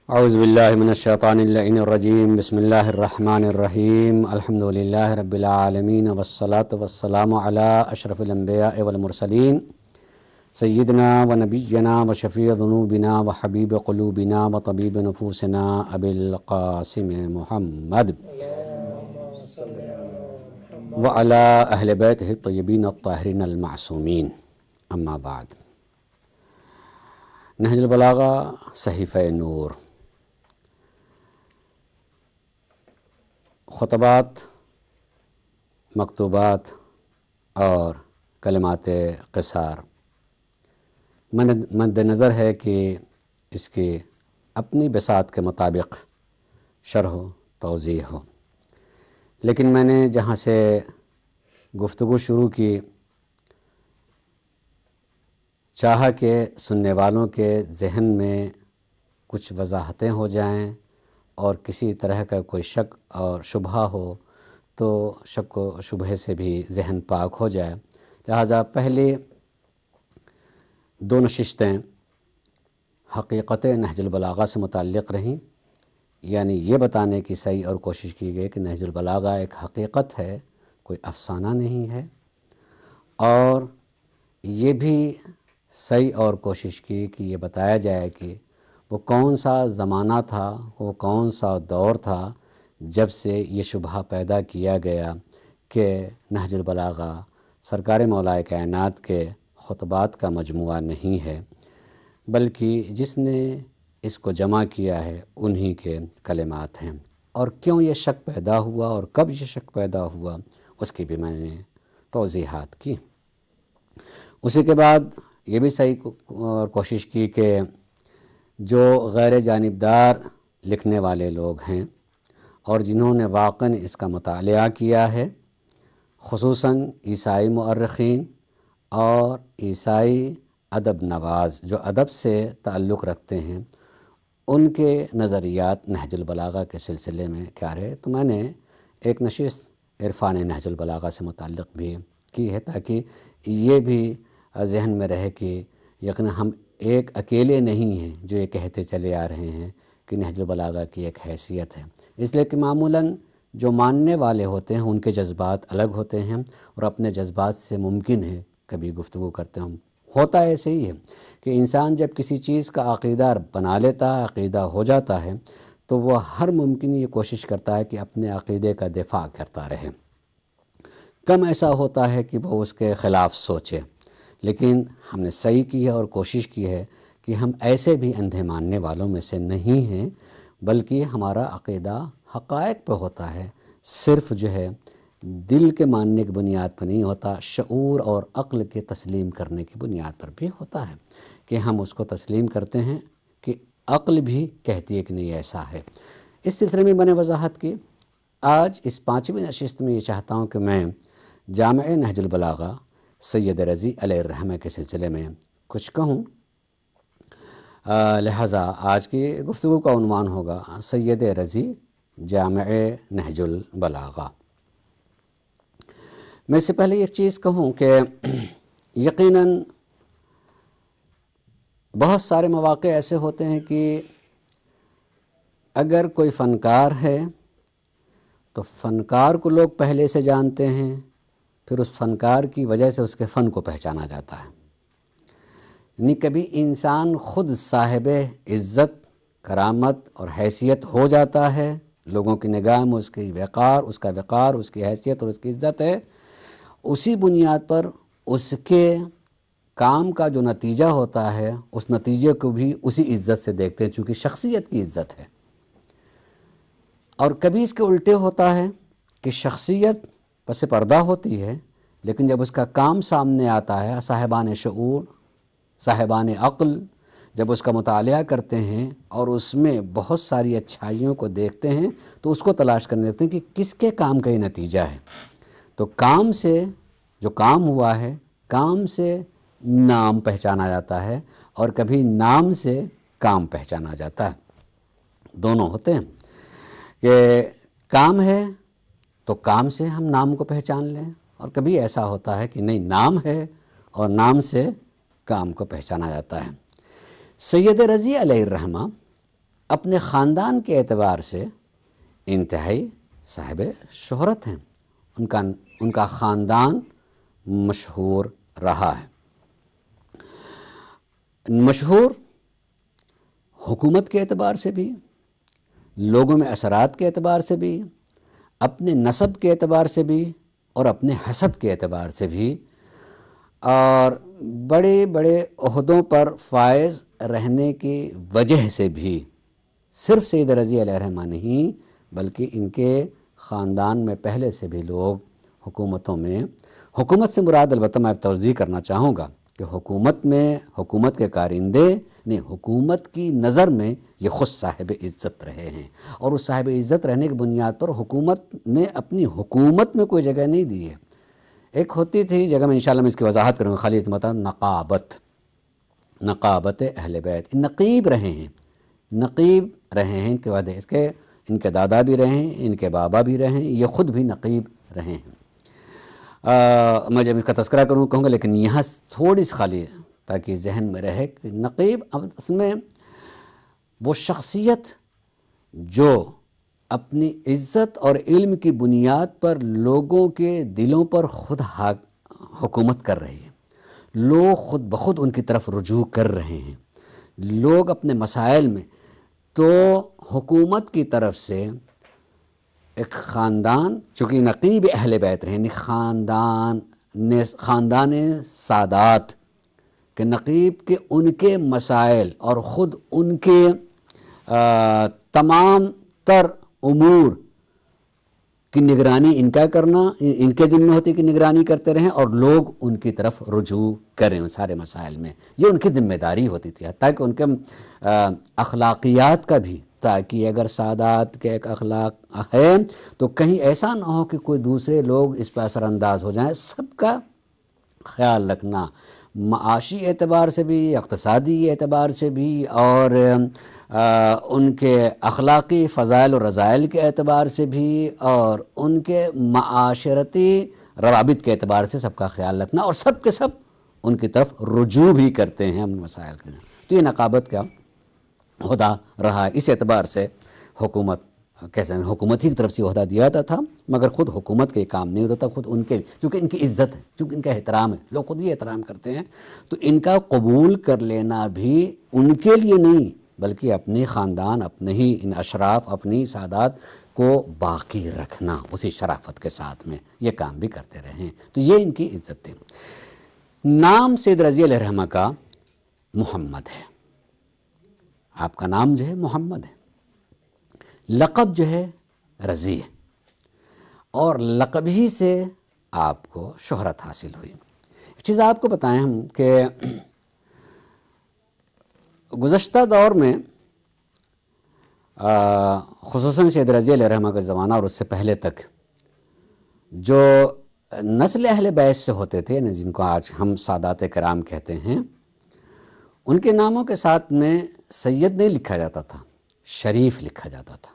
اعوذ باللہ من الشیطان اللعین الرجیم بسم اللہ الرحمن الرحیم الحمد للہ رب العالمین والصلاة والسلام علی اشرف الانبیاء والمرسلین سیدنا و نبینا و شفیع ذنوبنا و حبیب قلوبنا و طبیب نفوسنا ابی القاسم محمد و علی اہل بیتہ الطیبین الطاہرین المعصومین. اما بعد. نہج البلاغہ صحیفہ نور، خطبات، مکتوبات اور کلمات قصار مد نظر ہے کہ اس کی اپنی بساط کے مطابق شرح و توضیح ہو، لیکن میں نے جہاں سے گفتگو شروع کی چاہا کہ سننے والوں کے ذہن میں کچھ وضاحتیں ہو جائیں اور کسی طرح کا کوئی شک اور شبہ ہو تو شک و شبہ سے بھی ذہن پاک ہو جائے. لہذا پہلی دو نشستیں حقیقت نہج البلاغہ سے متعلق رہیں، یعنی یہ بتانے کی صحیح اور کوشش کی گئی کہ نہج البلاغہ ایک حقیقت ہے، کوئی افسانہ نہیں ہے، اور یہ بھی صحیح اور کوشش کی کہ یہ بتایا جائے کہ وہ کون سا زمانہ تھا، وہ کون سا دور تھا جب سے یہ شبہ پیدا کیا گیا کہ نہج البلاغہ سرکار مولائے کائنات کے خطبات کا مجموعہ نہیں ہے، بلکہ جس نے اس کو جمع کیا ہے انہی کے کلمات ہیں. اور کیوں یہ شک پیدا ہوا اور کب یہ شک پیدا ہوا اس کی بھی میں نے توضیحات کی. اسی کے بعد یہ بھی صحیح اور کوشش کی کہ جو غیر جانبدار لکھنے والے لوگ ہیں اور جنہوں نے واقعاً اس کا مطالعہ کیا ہے، خصوصاً عیسائی مؤرخین اور عیسائی ادب نواز جو ادب سے تعلق رکھتے ہیں، ان کے نظریات نہج البلاغہ کے سلسلے میں کیا رہے. تو میں نے ایک نشست عرفان نہج البلاغہ سے متعلق بھی کی ہے تاکہ یہ بھی ذہن میں رہے کہ یقیناً ہم ایک اکیلے نہیں ہیں جو یہ کہتے چلے آ رہے ہیں کہ نہج البلاغہ کی ایک حیثیت ہے. اس لیے کہ معمولاً جو ماننے والے ہوتے ہیں ان کے جذبات الگ ہوتے ہیں اور اپنے جذبات سے ممکن ہے کبھی گفتگو کرتے ہوں. ہوتا ایسے ہی ہے کہ انسان جب کسی چیز کا عقیدہ بنا لیتا ہے، عقیدہ ہو جاتا ہے، تو وہ ہر ممکن یہ کوشش کرتا ہے کہ اپنے عقیدے کا دفاع کرتا رہے. کم ایسا ہوتا ہے کہ وہ اس کے خلاف سوچے، لیکن ہم نے صحیح کی ہے اور کوشش کی ہے کہ ہم ایسے بھی اندھے ماننے والوں میں سے نہیں ہیں، بلکہ ہمارا عقیدہ حقائق پہ ہوتا ہے، صرف جو ہے دل کے ماننے کی بنیاد پر نہیں ہوتا، شعور اور عقل کے تسلیم کرنے کی بنیاد پر بھی ہوتا ہے کہ ہم اس کو تسلیم کرتے ہیں کہ عقل بھی کہتی ہے کہ نہیں ایسا ہے. اس سلسلے میں نے وضاحت کی. آج اس 5ویں نشست میں یہ چاہتا ہوں کہ میں جامع نہج البلاغہ سید رضی علیہ الرحمہ کے سلسلے میں کچھ کہوں. لہٰذا آج کی گفتگو کا عنوان ہوگا سید رضی جامع نہج البلاغہ. میں اس سے پہلے ایک چیز کہوں کہ یقیناً بہت سارے مواقع ایسے ہوتے ہیں کہ اگر کوئی فنکار ہے تو فنکار کو لوگ پہلے سے جانتے ہیں، پھر اس فنکار کی وجہ سے اس کے فن کو پہچانا جاتا ہے. یعنی کبھی انسان خود صاحب عزت، کرامت اور حیثیت ہو جاتا ہے، لوگوں کی نگاہ میں اس کی وقار، اس کا وقار، اس کی حیثیت اور اس کی عزت ہے. اسی بنیاد پر اس کے کام کا جو نتیجہ ہوتا ہے اس نتیجے کو بھی اسی عزت سے دیکھتے ہیں، چونکہ شخصیت کی عزت ہے. اور کبھی اس کے الٹے ہوتا ہے کہ شخصیت پس پردہ ہوتی ہے، لیکن جب اس کا کام سامنے آتا ہے، صاحبان شعور، صاحبان عقل جب اس کا مطالعہ کرتے ہیں اور اس میں بہت ساری اچھائیوں کو دیکھتے ہیں تو اس کو تلاش کرنے لگتے ہیں کہ کس کے کام کا یہ نتیجہ ہے. تو کام سے جو کام ہوا ہے، کام سے نام پہچانا جاتا ہے اور کبھی نام سے کام پہچانا جاتا ہے. دونوں ہوتے ہیں کہ کام ہے تو کام سے ہم نام کو پہچان لیں، اور کبھی ایسا ہوتا ہے کہ نہیں، نام ہے اور نام سے کام کو پہچانا جاتا ہے. سید رضی علیہ الرحمہ اپنے خاندان کے اعتبار سے انتہائی صاحب شہرت ہیں، ان کا خاندان مشہور رہا ہے، مشہور حکومت کے اعتبار سے بھی، لوگوں میں اثرات کے اعتبار سے بھی، اپنے نسب کے اعتبار سے بھی اور اپنے حسب کے اعتبار سے بھی، اور بڑے بڑے عہدوں پر فائز رہنے کی وجہ سے بھی۔ صرف سید رضی علیہ الرحمہ نہیں بلکہ ان کے خاندان میں پہلے سے بھی لوگ حکومتوں میں، حکومت سے مراد البتہ میں توضیح کرنا چاہوں گا کہ حکومت میں حکومت کے کارندے نہیں، حکومت کی نظر میں یہ خود صاحب عزت رہے ہیں، اور اس صاحب عزت رہنے کی بنیاد پر حکومت نے اپنی حکومت میں کوئی جگہ نہیں دی ہے۔ ایک ہوتی تھی جگہ، میں انشاءاللہ میں اس کی وضاحت کروں گا، خالی اتمتا نقابت اہل بیت، نقیب رہے ہیں، نقیب رہے ہیں، ان کے وعدے، ان کے دادا بھی رہے ہیں، ان کے بابا بھی رہے ہیں، یہ خود بھی نقیب رہے ہیں۔ میں جب اس کا تذکرہ کہوں گا، لیکن یہاں تھوڑی سی خالی تاکہ ذہن میں رہے کہ نقیب اس میں وہ شخصیت جو اپنی عزت اور علم کی بنیاد پر لوگوں کے دلوں پر خود حکومت کر رہی ہے، لوگ خود بخود ان کی طرف رجوع کر رہے ہیں، لوگ اپنے مسائل میں، تو حکومت کی طرف سے ایک خاندان، چونکہ نقیب اہل بیت رہے، یعنی خاندان سادات کہ نقیب کے ان کے مسائل اور خود ان کے تمام تر امور کی نگرانی ان کا کرنا، ان کے دل میں ہوتی کہ نگرانی کرتے رہیں اور لوگ ان کی طرف رجوع کریں ان سارے مسائل میں، یہ ان کی ذمہ داری ہوتی تھی، تاکہ ان کے اخلاقیات کا بھی، تاکہ اگر سادات کے ایک اخلاق ہے تو کہیں ایسا نہ ہو کہ کوئی دوسرے لوگ اس پر اثر انداز ہو جائیں، سب کا خیال رکھنا، معاشی اعتبار سے بھی، اقتصادی اعتبار سے بھی، اور ان کے اخلاقی فضائل و رذائل کے اعتبار سے بھی، اور ان کے معاشرتی روابط کے اعتبار سے سب کا خیال رکھنا، اور سب کے سب ان کی طرف رجوع بھی کرتے ہیں ان مسائل کے۔ تو یہ نقابت کا عہدہ رہا ہے، اس اعتبار سے حکومت کیسے حکومت ہی کی طرف سے عہدہ دیا جاتا تھا، مگر خود حکومت کے کام نہیں ہوتا تھا، خود ان کے، چونکہ ان کی عزت ہے، چونکہ ان کا احترام ہے، لوگ خود ہی احترام کرتے ہیں، تو ان کا قبول کر لینا بھی ان کے لیے نہیں بلکہ اپنے خاندان، اپنے ہی ان اشراف، اپنی سادات کو باقی رکھنا اسی شرافت کے ساتھ میں، یہ کام بھی کرتے رہے ہیں، تو یہ ان کی عزت تھی۔ نام سید رضی علیہ الرحمہ کا محمد ہے، آپ کا نام جو ہے محمد ہے، لقب جو ہے رضی ہے، اور لقب ہی سے آپ کو شہرت حاصل ہوئی۔ ایک چیز آپ کو بتائیں ہم کہ گزشتہ دور میں خصوصاً سید رضی علیہ الرحمہ کا زمانہ اور اس سے پہلے تک جو نسل اہل بیت سے ہوتے تھے، جن کو آج ہم سادات کرام کہتے ہیں، ان کے ناموں کے ساتھ میں سید نہیں لکھا جاتا تھا، شریف لکھا جاتا تھا،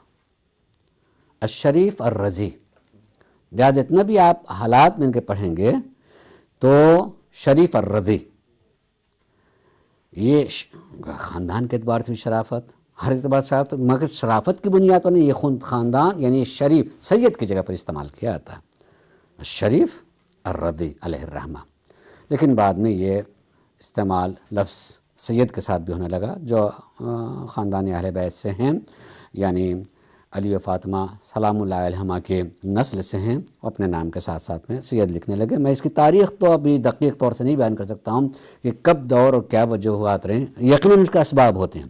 الشریف الرضی۔ لہٰذا اتنا بھی آپ حالات میں ان کے پڑھیں گے تو شریف الرضی، یہ خاندان کے اعتبار سے بھی شرافت، ہر اعتبار سے شرافت، مگر شرافت کی بنیاد پر نہیں، یہ خاندان یعنی شریف، سید کی جگہ پر استعمال کیا جاتا ہے، الشریف الرضی علیہ الرحمہ۔ لیکن بعد میں یہ استعمال لفظ سید کے ساتھ بھی ہونے لگا، جو خاندان اہل بیت سے ہیں، یعنی علی و فاطمہ سلام اللہ علیہما کے نسل سے ہیں، اپنے نام کے ساتھ ساتھ میں سید لکھنے لگے۔ میں اس کی تاریخ تو ابھی دقیق طور سے نہیں بیان کر سکتا ہوں کہ کب دور اور کیا وجوہات رہے، یقیناً اس کا اسباب ہوتے ہیں۔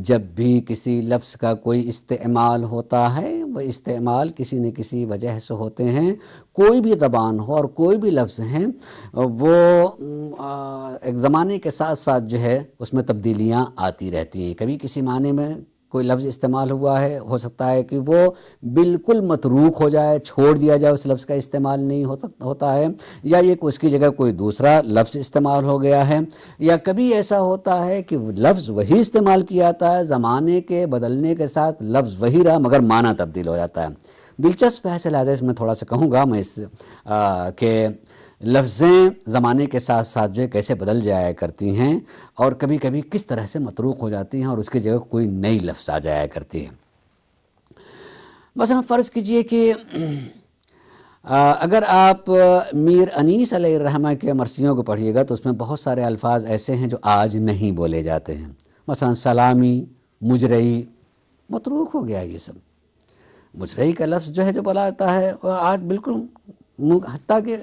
جب بھی کسی لفظ کا کوئی استعمال ہوتا ہے، وہ استعمال کسی نہ کسی وجہ سے ہوتے ہیں، کوئی بھی زبان ہو اور کوئی بھی لفظ ہیں، وہ ایک زمانے کے ساتھ ساتھ جو ہے اس میں تبدیلیاں آتی رہتی ہیں۔ کبھی کسی معنی میں کوئی لفظ استعمال ہوا ہے، ہو سکتا ہے کہ وہ بالکل متروک ہو جائے، چھوڑ دیا جائے، اس لفظ کا استعمال نہیں ہوتا ہے، یا یہ اس کی جگہ کوئی دوسرا لفظ استعمال ہو گیا ہے، یا کبھی ایسا ہوتا ہے کہ لفظ وہی استعمال کیا جاتا ہے، زمانے کے بدلنے کے ساتھ لفظ وہی رہا مگر معنی تبدیل ہو جاتا ہے۔ دلچسپ ہے، لہٰذا اس میں تھوڑا سا کہوں گا میں اس کہ لفظیں زمانے کے ساتھ ساتھ جو ہے کیسے بدل جایا کرتی ہیں اور کبھی کبھی کس طرح سے متروک ہو جاتی ہیں اور اس کی جگہ کوئی نئی لفظ آ جایا کرتی ہے۔ مثلا فرض کیجئے کہ اگر آپ میر انیس علیہ الرحمہ کے مرثیوں کو پڑھیے گا تو اس میں بہت سارے الفاظ ایسے ہیں جو آج نہیں بولے جاتے ہیں۔ مثلا سلامی، مجرئی، متروک ہو گیا یہ سب۔ مجرئی کا لفظ جو ہے جو بولا جاتا ہے وہ آج بالکل، حتیٰ کہ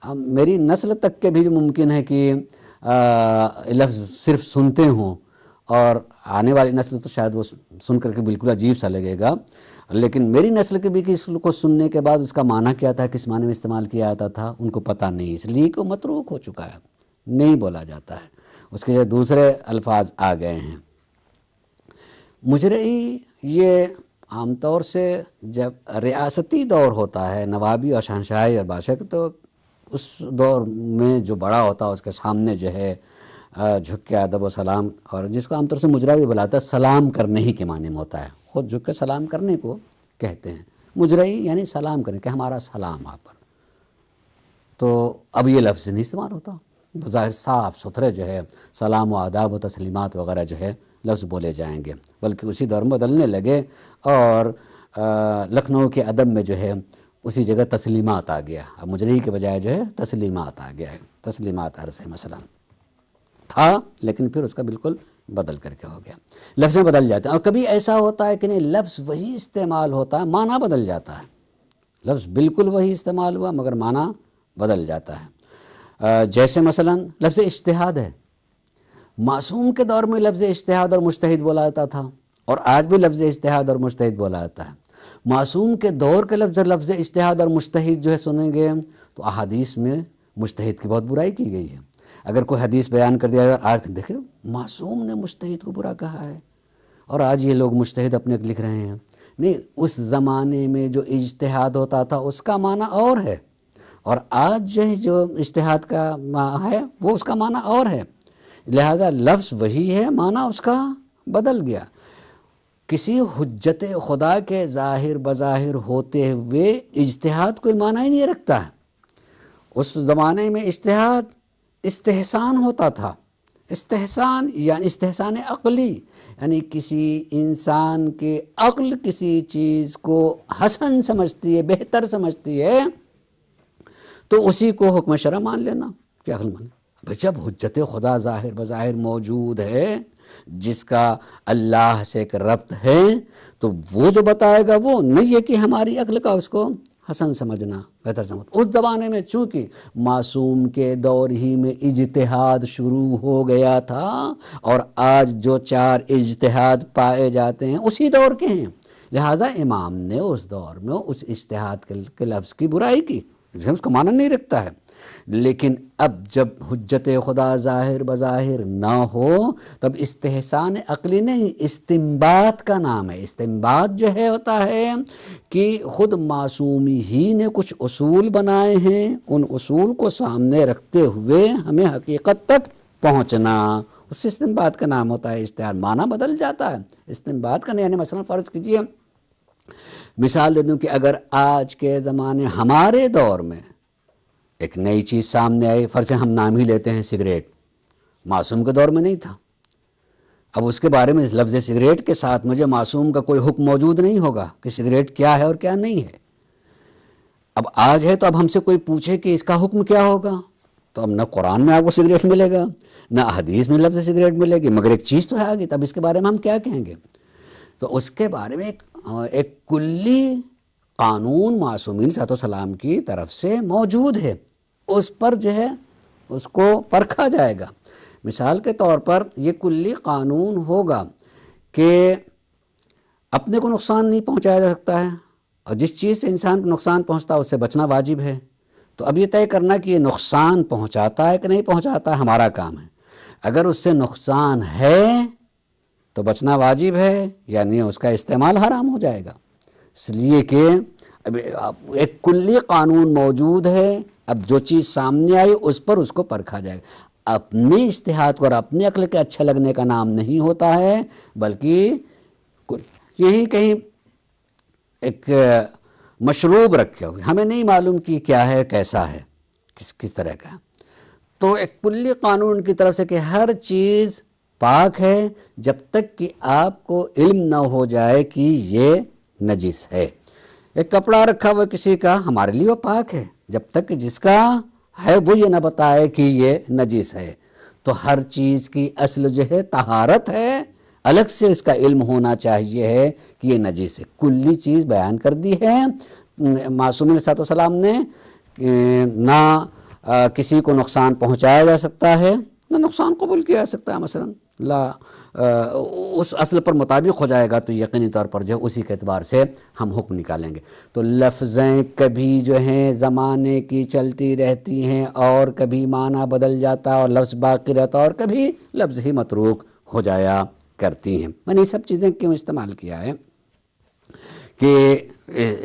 میری نسل تک کے بھی ممکن ہے کہ لفظ صرف سنتے ہوں، اور آنے والی نسل تو شاید وہ سن کر کے بالکل عجیب سا لگے گا، لیکن میری نسل کے بھی اس کو سننے کے بعد اس کا معنی کیا تھا، کس معنی میں استعمال کیا جاتا تھا، ان کو پتہ نہیں، اس لیے کہ وہ متروک ہو چکا ہے، نہیں بولا جاتا ہے، اس کے دوسرے الفاظ آ گئے ہیں۔ مجرئی یہ عام طور سے جب ریاستی دور ہوتا ہے، نوابی اور شہنشاہی اور بادشاہ، تو اس دور میں جو بڑا ہوتا ہے اس کے سامنے جو ہے جھک کے ادب و سلام، اور جس کو عام طور سے مجرا بھی بلاتا ہے، سلام کرنے ہی کے معنی میں ہوتا ہے، خود جھک کے سلام کرنے کو کہتے ہیں۔ مجرئی یعنی سلام کرنے کہ ہمارا سلام آپ پر۔ تو اب یہ لفظ نہیں استعمال ہوتا، بظاہر صاف ستھرے جو ہے سلام و آداب و تسلیمات وغیرہ جو ہے لفظ بولے جائیں گے، بلکہ اسی دور میں بدلنے لگے، اور لکھنؤ کے ادب میں جو ہے اسی جگہ تسلیمات آ گیا، اب مجرئی کے بجائے جو ہے تسلیمات آ گیا ہے، تسلیمات عرض ہے مثلا تھا، لیکن پھر اس کا بالکل بدل کر کے ہو گیا، لفظیں بدل جاتے ہیں۔ اور کبھی ایسا ہوتا ہے کہ نہیں، لفظ وہی استعمال ہوتا ہے، معنی بدل جاتا ہے، لفظ بالکل وہی استعمال ہوا مگر معنی بدل جاتا ہے۔ جیسے مثلا لفظ اجتہاد ہے، معصوم کے دور میں لفظ اجتہاد اور مجتہد بولا جاتا تھا، اور آج بھی لفظ اجتہاد اور مجتہد بولا جاتا ہے۔ معصوم کے دور کے لفظ اجتہاد اور مجتہد جو ہے سنیں گے تو احادیث میں مجتہد کی بہت برائی کی گئی ہے۔ اگر کوئی حدیث بیان کر دیا، اگر آج دیکھیں معصوم نے مجتہد کو برا کہا ہے، اور آج یہ لوگ مجتہد اپنے لکھ رہے ہیں۔ نہیں، اس زمانے میں جو اجتہاد ہوتا تھا اس کا معنی اور ہے، اور آج جو اجتہاد کا ہے وہ اس کا معنی اور ہے، لہذا لفظ وہی ہے، معنی اس کا بدل گیا۔ کسی حجت خدا کے ظاہر بظاہر ہوتے ہوئے اجتہاد کوئی معنی ہی نہیں رکھتا ہے۔ اس زمانے میں اجتہاد استحسان ہوتا تھا، استحسان یعنی استحسان عقلی، یعنی کسی انسان کے عقل کسی چیز کو حسن سمجھتی ہے، بہتر سمجھتی ہے، تو اسی کو حکم شرع مان لینا، کیا عقل مانے؟ جب حجت خدا ظاہر بظاہر موجود ہے، جس کا اللہ سے ایک ربط ہے، تو وہ جو بتائے گا وہ نہیں ہے کہ ہماری عقل کا اس کو حسن سمجھنا، بہتر سمجھنا۔ اس زمانے میں چونکہ معصوم کے دور ہی میں اجتہاد شروع ہو گیا تھا، اور آج جو 4 اجتہاد پائے جاتے ہیں اسی دور کے ہیں، لہٰذا امام نے اس دور میں اس اجتہاد کے لفظ کی برائی کی، اس کو معنی نہیں رکھتا ہے۔ لیکن اب جب حجت خدا ظاہر بظاہر نہ ہو، تب استحسان عقلی نہیں، استنباط کا نام ہے۔ استنباط جو ہے ہوتا ہے کہ خود معصومی ہی نے کچھ اصول بنائے ہیں، ان اصول کو سامنے رکھتے ہوئے ہمیں حقیقت تک پہنچنا، اس استنباط کا نام ہوتا ہے اجتہاد۔ معنی بدل جاتا ہے استنباط کا نہیں، یعنی مثلا فرض کیجئے، مثال دے دوں کہ اگر آج کے زمانے ہمارے دور میں ایک نئی چیز سامنے آئی، فرض ہم نام ہی لیتے ہیں سگریٹ، معصوم کے دور میں نہیں تھا، اب اس کے بارے میں اس لفظ سگریٹ کے ساتھ مجھے معصوم کا کوئی حکم موجود نہیں ہوگا کہ سگریٹ کیا ہے اور کیا نہیں ہے۔ اب آج ہے تو اب ہم سے کوئی پوچھے کہ اس کا حکم کیا ہوگا، تو اب نہ قرآن میں آپ کو سگریٹ ملے گا، نہ حدیث میں لفظ سگریٹ ملے گی، مگر ایک چیز تو ہے آگے، تب اس کے بارے میں ہم کیا کہیں گے؟ تو اس کے بارے میں ایک کلی قانون معصومین صلی اللہ علیہ وسلم کی طرف سے موجود ہے، اس پر جو ہے اس کو پرکھا جائے گا۔ مثال کے طور پر یہ کلی قانون ہوگا کہ اپنے کو نقصان نہیں پہنچایا جا سکتا ہے، اور جس چیز سے انسان کو نقصان پہنچتا ہے اس سے بچنا واجب ہے۔ تو اب یہ طے کرنا کہ یہ نقصان پہنچاتا ہے کہ نہیں پہنچاتا ہے ہمارا کام ہے۔ اگر اس سے نقصان ہے تو بچنا واجب ہے، یعنی اس کا استعمال حرام ہو جائے گا، اس لیے کہ ایک کلی قانون موجود ہے، اب جو چیز سامنے آئی اس پر اس کو پرکھا جائے گا۔ اپنے اجتہاد کو اور اپنے عقل کے اچھے لگنے کا نام نہیں ہوتا ہے، بلکہ یہی کہیں ایک مشروب رکھے ہوئے، ہمیں نہیں معلوم کہ کیا ہے کیسا ہے، کس طرح کا. تو ایک کلی قانون کی طرف سے کہ ہر چیز پاک ہے جب تک کہ آپ کو علم نہ ہو جائے کہ یہ نجس ہے. ایک کپڑا رکھا ہوا کسی کا، ہمارے لیے وہ پاک ہے جب تک کہ جس کا ہے وہ یہ نہ بتائے کہ یہ نجس ہے. تو ہر چیز کی اصل جو ہے طہارت ہے، الگ سے اس کا علم ہونا چاہیے ہے کہ یہ نجس ہے. کلی چیز بیان کر دی ہے معصوم علیہ السلام نے. نہ کسی کو نقصان پہنچایا جا سکتا ہے نہ نقصان قبول کیا جا سکتا ہے. مثلا اس اصل پر مطابق ہو جائے گا تو یقینی طور پر جو اسی کے اعتبار سے ہم حکم نکالیں گے. تو لفظیں کبھی جو ہیں زمانے کی چلتی رہتی ہیں اور کبھی معنی بدل جاتا اور لفظ باقی رہتا اور کبھی لفظ ہی متروک ہو جایا کرتی ہیں. میں نے یہ سب چیزیں کیوں استعمال کیا ہے کہ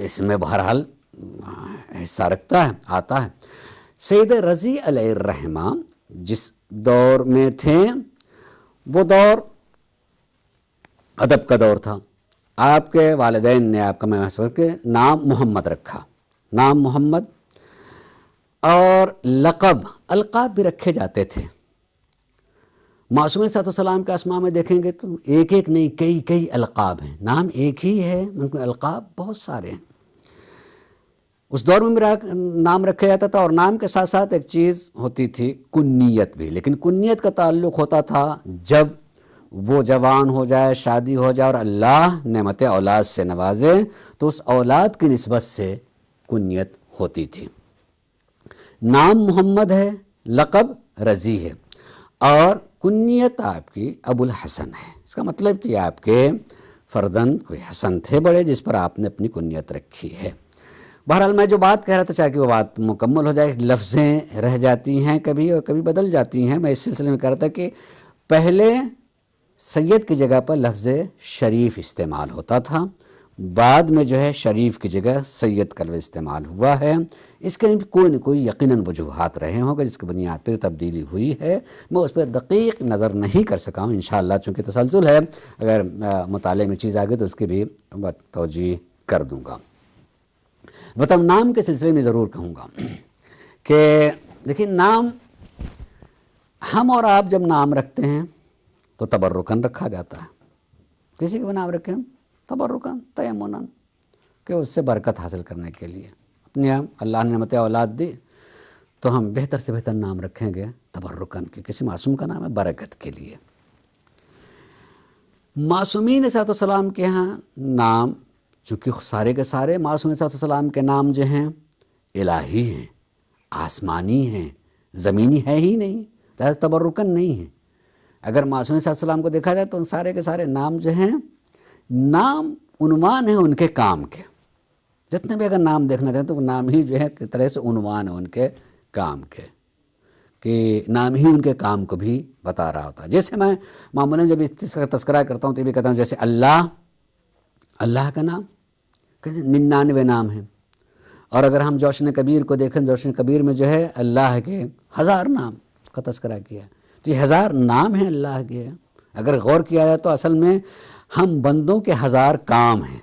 اس میں بہرحال حصہ رکھتا ہے، آتا ہے. سید رضی علیہ الرحمہ جس دور میں تھے وہ دور ادب کا دور تھا. آپ کے والدین نے آپ کا میں محسوس کے نام محمد رکھا، نام محمد، اور لقب القاب بھی رکھے جاتے تھے. معصوم صلی اللہ علیہ وسلم کے اسماء میں دیکھیں گے تو ایک ایک نہیں کئی القاب ہیں. نام ایک ہی ہے مگر القاب بہت سارے ہیں. اس دور میں میرا نام رکھا جاتا تھا اور نام کے ساتھ ساتھ ایک چیز ہوتی تھی کنیت بھی. لیکن کنیت کا تعلق ہوتا تھا جب وہ جوان ہو جائے، شادی ہو جائے اور اللہ نعمت اولاد سے نوازے تو اس اولاد کی نسبت سے کنیت ہوتی تھی. نام محمد ہے، لقب رضی ہے اور کنیت آپ کی ابو الحسن ہے. اس کا مطلب کہ آپ کے فرزند کوئی حسن تھے بڑے جس پر آپ نے اپنی کنیت رکھی ہے. بہرحال میں جو بات کہہ رہا تھا چاہے کہ وہ بات مکمل ہو جائے. لفظیں رہ جاتی ہیں کبھی اور کبھی بدل جاتی ہیں. میں اس سلسلے میں کہہ رہا تھا کہ پہلے سید کی جگہ پر لفظ شریف استعمال ہوتا تھا، بعد میں جو ہے شریف کی جگہ سید کا لفظ استعمال ہوا ہے. اس کے کوئی نہ کوئی یقیناً وجوہات رہے ہوں گے جس کی بنیاد پر تبدیلی ہوئی ہے. میں اس پر دقیق نظر نہیں کر سکا ہوں. انشاءاللہ چونکہ تسلسل ہے اگر مطالعے میں چیز آگے تو اس کی بھی توجہ کر دوں گا. مطلب نام کے سلسلے میں ضرور کہوں گا کہ دیکھیں نام ہم اور آپ جب نام رکھتے ہیں تو تبرکاً رکھا جاتا ہے. کسی کا نام رکھیں تبرکاً تیمناً کہ اس سے برکت حاصل کرنے کے لیے. اپنے اللہ نے نعمت اولاد دی تو ہم بہتر سے بہتر نام رکھیں گے تبرکاً کہ کسی معصوم کا نام ہے برکت کے لیے. معصومین علیہ السلام کے ہاں نام چونکہ سارے کے سارے معصوم علیہ السلام کے نام جو ہیں الہی ہیں، آسمانی ہیں، زمینی ہے ہی نہیں، لہذا تبرکاً نہیں ہیں. اگر معصوم علیہ السلام کو دیکھا جائے تو ان سارے کے سارے نام جو ہیں نام عنوان ہیں ان کے کام کے. جتنے بھی اگر نام دیکھنا چاہیں تو نام ہی جو ہے کس طرح سے عنوان ہے ان کے کام کے، کہ نام ہی ان کے کام کو بھی بتا رہا ہوتا ہے. جیسے میں معمولاً جب اس کا تذکرہ کرتا ہوں تو یہ بھی کہتا ہوں جیسے اللہ کا نام 99 نام ہیں. اور اگر ہم جوشن کبیر کو دیکھیں جوشن کبیر میں جو ہے اللہ کے 1000 نام کا تذکرہ کیا ہے. تو یہ 1000 نام ہیں اللہ کے. اگر غور کیا جائے تو اصل میں ہم بندوں کے 1000 کام ہیں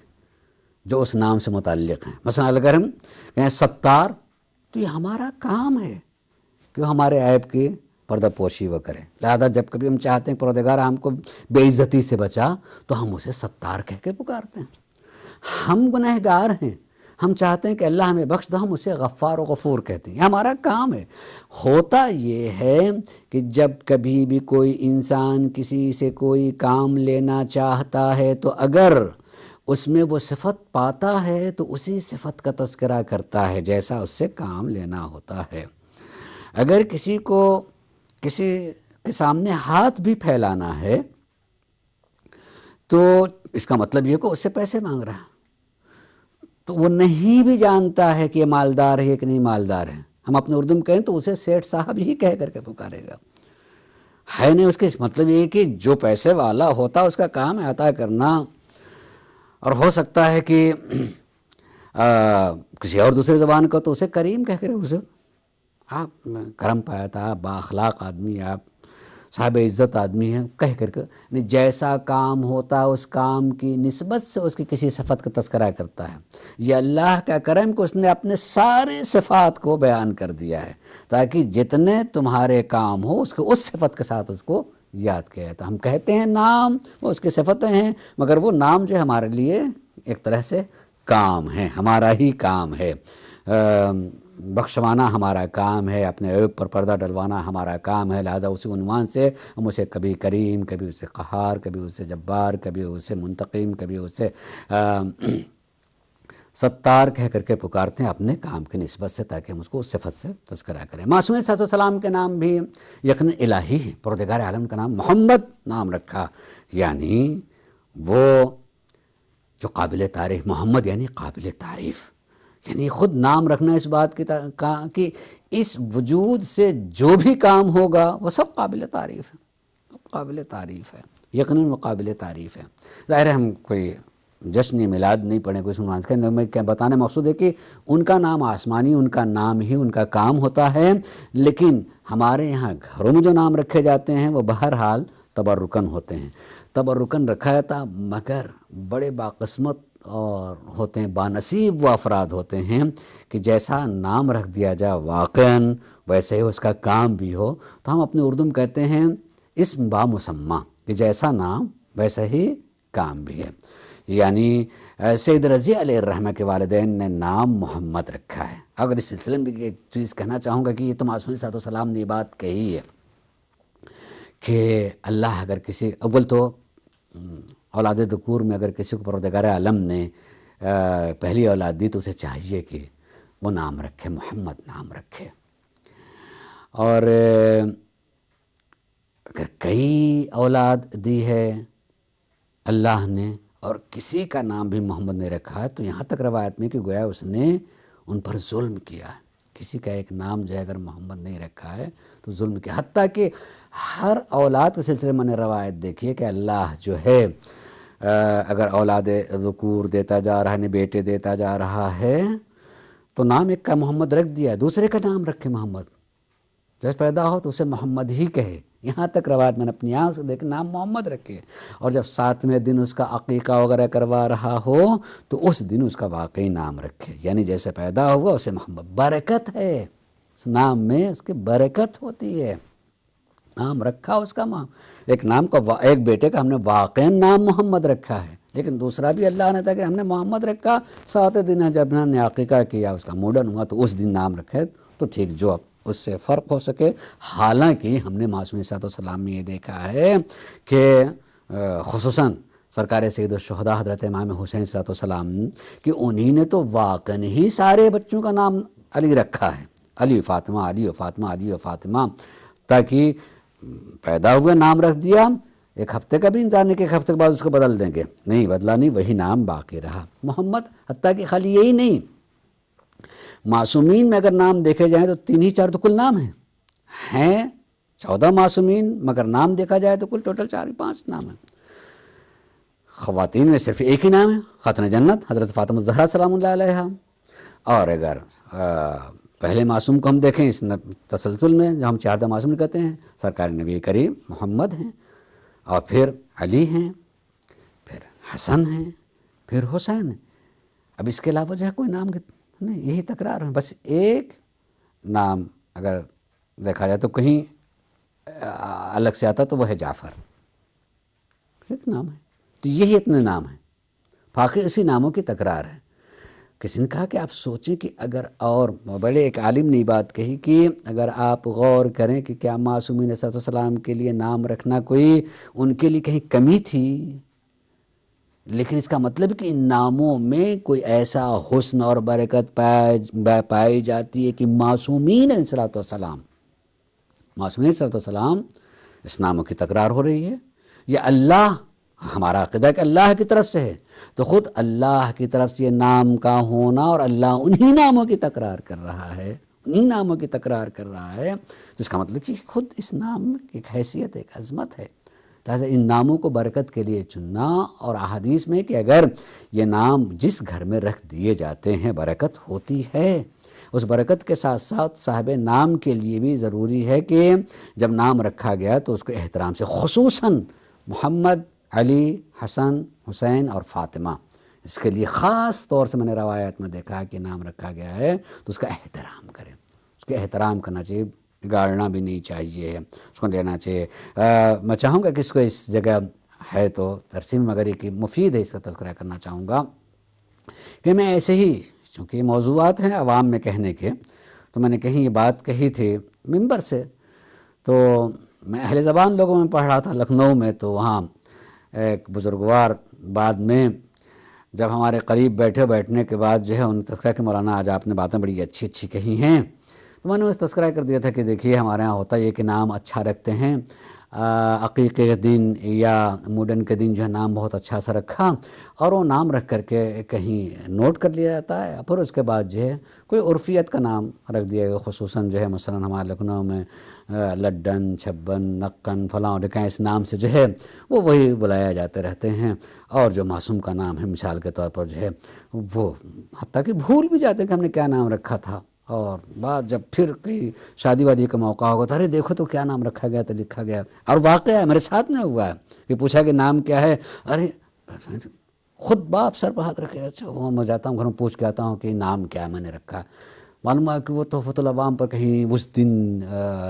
جو اس نام سے متعلق ہیں. مثلا اگر ہم کہیں ستار تو یہ ہمارا کام ہے کہ وہ ہمارے عیب کی پردہ پوشی وہ کرے. لہذا جب کبھی ہم چاہتے ہیں پروردگار ہم کو بے عزتی سے بچا تو ہم اسے ستار کہہ کے پکارتے ہیں. ہم گنہگار ہیں، ہم چاہتے ہیں کہ اللہ ہمیں بخش دو، ہم اسے غفار و غفور کہتے ہیں. یہ ہمارا کام ہے. ہوتا یہ ہے کہ جب کبھی بھی کوئی انسان کسی سے کوئی کام لینا چاہتا ہے تو اگر اس میں وہ صفت پاتا ہے تو اسی صفت کا تذکرہ کرتا ہے جیسا اس سے کام لینا ہوتا ہے. اگر کسی کو کسی کے سامنے ہاتھ بھی پھیلانا ہے تو اس کا مطلب یہ کہ اس سے پیسے مانگ رہا ہے تو وہ نہیں بھی جانتا ہے کہ یہ مالدار ہے کہ نہیں مالدار ہے. ہم اپنے اردو میں کہیں تو اسے سیٹھ صاحب ہی کہہ کر کے پکارے گا. ہے نہیں اس کے مطلب یہ کہ جو پیسے والا ہوتا اس کا کام ہے عطا کرنا. اور ہو سکتا ہے کہ کسی اور دوسری زبان کو تو اسے کریم کہہ کر اسے آپ کرم پایا تھا، آپ با اخلاق آدمی، آپ صاحب عزت آدمی ہے کہہ کر کے جیسا کام ہوتا ہے اس کام کی نسبت سے اس کی کسی صفت کا تذکرہ کرتا ہے. یہ اللہ کا کرم کہ اس نے اپنے سارے صفات کو بیان کر دیا ہے تاکہ جتنے تمہارے کام ہو اس کو اس صفت کے ساتھ اس کو یاد کیا. تو ہم کہتے ہیں نام وہ اس کی صفتیں ہیں، مگر وہ نام جو ہمارے لیے ایک طرح سے کام ہے، ہمارا ہی کام ہے. بخشوانا ہمارا کام ہے، اپنے عیب پر پردہ ڈلوانا ہمارا کام ہے. لہذا اسی عنوان سے ہم اسے کبھی کریم، کبھی اسے قہار، کبھی اسے جبار، کبھی اسے منتقم، کبھی اسے ستار کہہ کر کے پکارتے ہیں اپنے کام کی نسبت سے، تاکہ ہم اس کو اس صفت سے تذکرہ کریں. معصوم صلی اللہ علیہ وسلم کے نام بھی یقین الہی ہے. پروردگار عالم کا نام محمد نام رکھا، یعنی وہ جو قابل تعریف، محمد یعنی قابل تعریف، یعنی خود نام رکھنا اس بات کی کہ اس وجود سے جو بھی کام ہوگا وہ سب قابل تعریف ہے، قابل تعریف ہے، یقیناً وہ قابل تعریف ہے. ظاہر ہے ہم کوئی جشن میلاد نہیں پڑھیں، کوئی سنوان کے میں کیا بتانے مقصود ہے کہ ان کا نام آسمانی، ان کا نام ہی ان کا کام ہوتا ہے. لیکن ہمارے یہاں گھروں میں جو نام رکھے جاتے ہیں وہ بہرحال تبرکن ہوتے ہیں، تبرکن رکھا جاتا، مگر بڑے باقسمت اور ہوتے ہیں، بانصیب وہ افراد ہوتے ہیں کہ جیسا نام رکھ دیا جائے واقعاً ویسے ہی اس کا کام بھی ہو. تو ہم اپنے اردو میں کہتے ہیں اسم با مسمہ، کہ جیسا نام ویسا ہی کام بھی ہے. یعنی سید رضی علیہ الرحمہ کے والدین نے نام محمد رکھا ہے. اگر اس سلسلے میں ایک چیز کہنا چاہوں گا کہ یہ تو معصوم علیہ السلام نے یہ بات کہی ہے کہ اللہ اگر کسی اول تو اولاد ذکور میں اگر کسی کو پروردگار عالم نے پہلی اولاد دی تو اسے چاہیے کہ وہ نام رکھے، محمد نام رکھے. اور اگر کئی اولاد دی ہے اللہ نے اور کسی کا نام بھی محمد نے رکھا ہے تو یہاں تک روایت میں کہ گویا اس نے ان پر ظلم کیا ہے. کسی کا ایک نام جو ہے اگر محمد نہیں رکھا ہے تو ظلم کیا. حتیٰ کہ ہر اولاد کے سلسلے میں نے روایت دیکھی ہے کہ اللہ جو ہے اگر اولاد ذکور دیتا جا رہا ہے، بیٹے دیتا جا رہا ہے تو نام ایک کا محمد رکھ دیا ہے، دوسرے کا نام رکھے محمد. جب پیدا ہو تو اسے محمد ہی کہے. یہاں تک روایت میں نے اپنی آنکھ سے دیکھ نام محمد رکھے. اور جب 7ویں دن اس کا عقیقہ وغیرہ کروا رہا ہو تو اس دن اس کا واقعی نام رکھے، یعنی جیسے پیدا ہوا اسے محمد. برکت ہے اس نام میں، اس کی برکت ہوتی ہے. نام رکھا اس کا ایک نام کا، ایک بیٹے کا ہم نے واقعی نام محمد رکھا ہے، لیکن دوسرا بھی اللہ نے تھا کہ ہم نے محمد رکھا. 7 دن جب ہم نے عقیقہ کیا، اس کا موڈن ہوا تو اس دن نام رکھے تو ٹھیک، جو اس سے فرق ہو سکے. حالانکہ ہم نے معصوم صلی اللہ علیہ وسلم میں یہ دیکھا ہے کہ خصوصاً سرکار سید الشہداء حضرت امام حسین صلی اللہ علیہ وسلم کہ انہی نے تو واقعی ہی سارے بچوں کا نام علی رکھا ہے، علی و فاطمہ، علی و فاطمہ، علی و فاطمہ، تاکہ پیدا ہوئے نام رکھ دیا. ایک ہفتے کا بھی انتظار نہیں کہ ایک ہفتے کے بعد اس کو بدل دیں گے، نہیں بدلا، نہیں، وہی نام باقی رہا محمد. حتیٰ کہ خالی یہی نہیں، معصومین میں اگر نام دیکھے جائیں تو 3 ہی 4 تو کل نام ہیں 14 معصومین، مگر نام دیکھا جائے تو کل ٹوٹل 4 5 نام ہیں. خواتین میں صرف ایک ہی نام ہے، خاتون جنت حضرت فاطمہ الزہرا سلام اللہ علیہا. اور اگر پہلے معصوم کو ہم دیکھیں اس تسلسل میں جو ہم 4 معصوم کہتے ہیں، سرکار نبی کریم محمد ہیں، اور پھر علی ہیں، پھر حسن ہیں، پھر حسین ہیں. اب اس کے علاوہ جو ہے کوئی نام نہیں، یہی تکرار ہے. بس ایک نام اگر دیکھا جائے تو کہیں الگ سے آتا تو وہ ہے جعفر، ایک نام ہے. تو یہی اتنے نام ہیں، باقی اسی ناموں کی تکرار ہے. کسی نے کہا کہ آپ سوچیں کہ اگر، اور بڑے ایک عالم نے بات کہی کہ اگر آپ غور کریں کہ کیا معصومین علیہ السلام کے لیے نام رکھنا کوئی ان کے لیے کہیں کمی تھی، لیکن اس کا مطلب کہ ان ناموں میں کوئی ایسا حسن اور برکت پائی جاتی ہے کہ معصومین علیہ السلام، معصومین علیہ السلام اس ناموں کی تکرار ہو رہی ہے. یہ اللہ، ہمارا عقیدہ کہ اللہ کی طرف سے ہے، تو خود اللہ کی طرف سے یہ نام کا ہونا اور اللہ انہی ناموں کی تکرار کر رہا ہے، انہی ناموں کی تکرار کر رہا ہے، جس کا مطلب کہ خود اس نام میں ایک حیثیت، ایک عظمت ہے. لہٰذا ان ناموں کو برکت کے لیے چننا، اور احادیث میں کہ اگر یہ نام جس گھر میں رکھ دیے جاتے ہیں برکت ہوتی ہے. اس برکت کے ساتھ ساتھ صاحب نام کے لیے بھی ضروری ہے کہ جب نام رکھا گیا تو اس کو احترام سے، خصوصاً محمد، علی، حسن، حسین اور فاطمہ، اس کے لیے خاص طور سے میں نے روایات میں دیکھا ہے کہ نام رکھا گیا ہے تو اس کا احترام کریں، اس کے احترام کرنا چاہیے، بگاڑنا بھی نہیں چاہیے، اس کو لینا چاہیے۔ میں چاہوں گا کہ اس کو اس جگہ ہے تو ترسیم مگر ایک مفید ہے، اس کا تذکرہ کرنا چاہوں گا کہ میں ایسے ہی، چونکہ یہ موضوعات ہیں عوام میں کہنے کے، تو میں نے کہیں یہ بات کہی تھی ممبر سے، تو میں اہل زبان لوگوں میں پڑھ رہا تھا لکھنؤ میں، تو وہاں ایک بزرگوار بعد میں جب ہمارے قریب بیٹھنے کے بعد جو ہے ان تذکرہ کہ مولانا آج آپ نے باتیں بڑی اچھی اچھی کہی ہیں، تو میں نے اس تذکرہ کر دیا تھا کہ دیکھیے ہمارے ہاں ہوتا یہ کہ نام اچھا رکھتے ہیں، عقیقے کے دن یا مڈن کے دن جو ہے نام بہت اچھا سا رکھا، اور وہ نام رکھ کر کے کہیں نوٹ کر لیا جاتا ہے، پھر اس کے بعد جو ہے کوئی عرفیت کا نام رکھ دیا گیا، خصوصاً جو ہے مثلا ہمارے لکھنؤ میں لڈن، چھبن، نقن، فلاں ڈکیں، اس نام سے جو ہے وہ وہی بلایا جاتے رہتے ہیں، اور جو معصوم کا نام ہے مثال کے طور پر جو ہے وہ حتیٰ کہ بھول بھی جاتے ہیں کہ ہم نے کیا نام رکھا تھا، اور بعد جب پھر کئی شادی وادی کا موقع ہوگا تو ارے دیکھو تو کیا نام رکھا گیا تو لکھا گیا، اور واقعہ ہے میرے ساتھ میں ہوا ہے کہ پوچھا کہ نام کیا ہے، ارے خود باپ سر پہ ہاتھ رکھے، اچھا وہ میں جاتا ہوں گھر میں پوچھ کے آتا ہوں کہ نام کیا میں نے رکھا، معلوم ہے کہ وہ تحفۃ العوام پر کہیں اس دن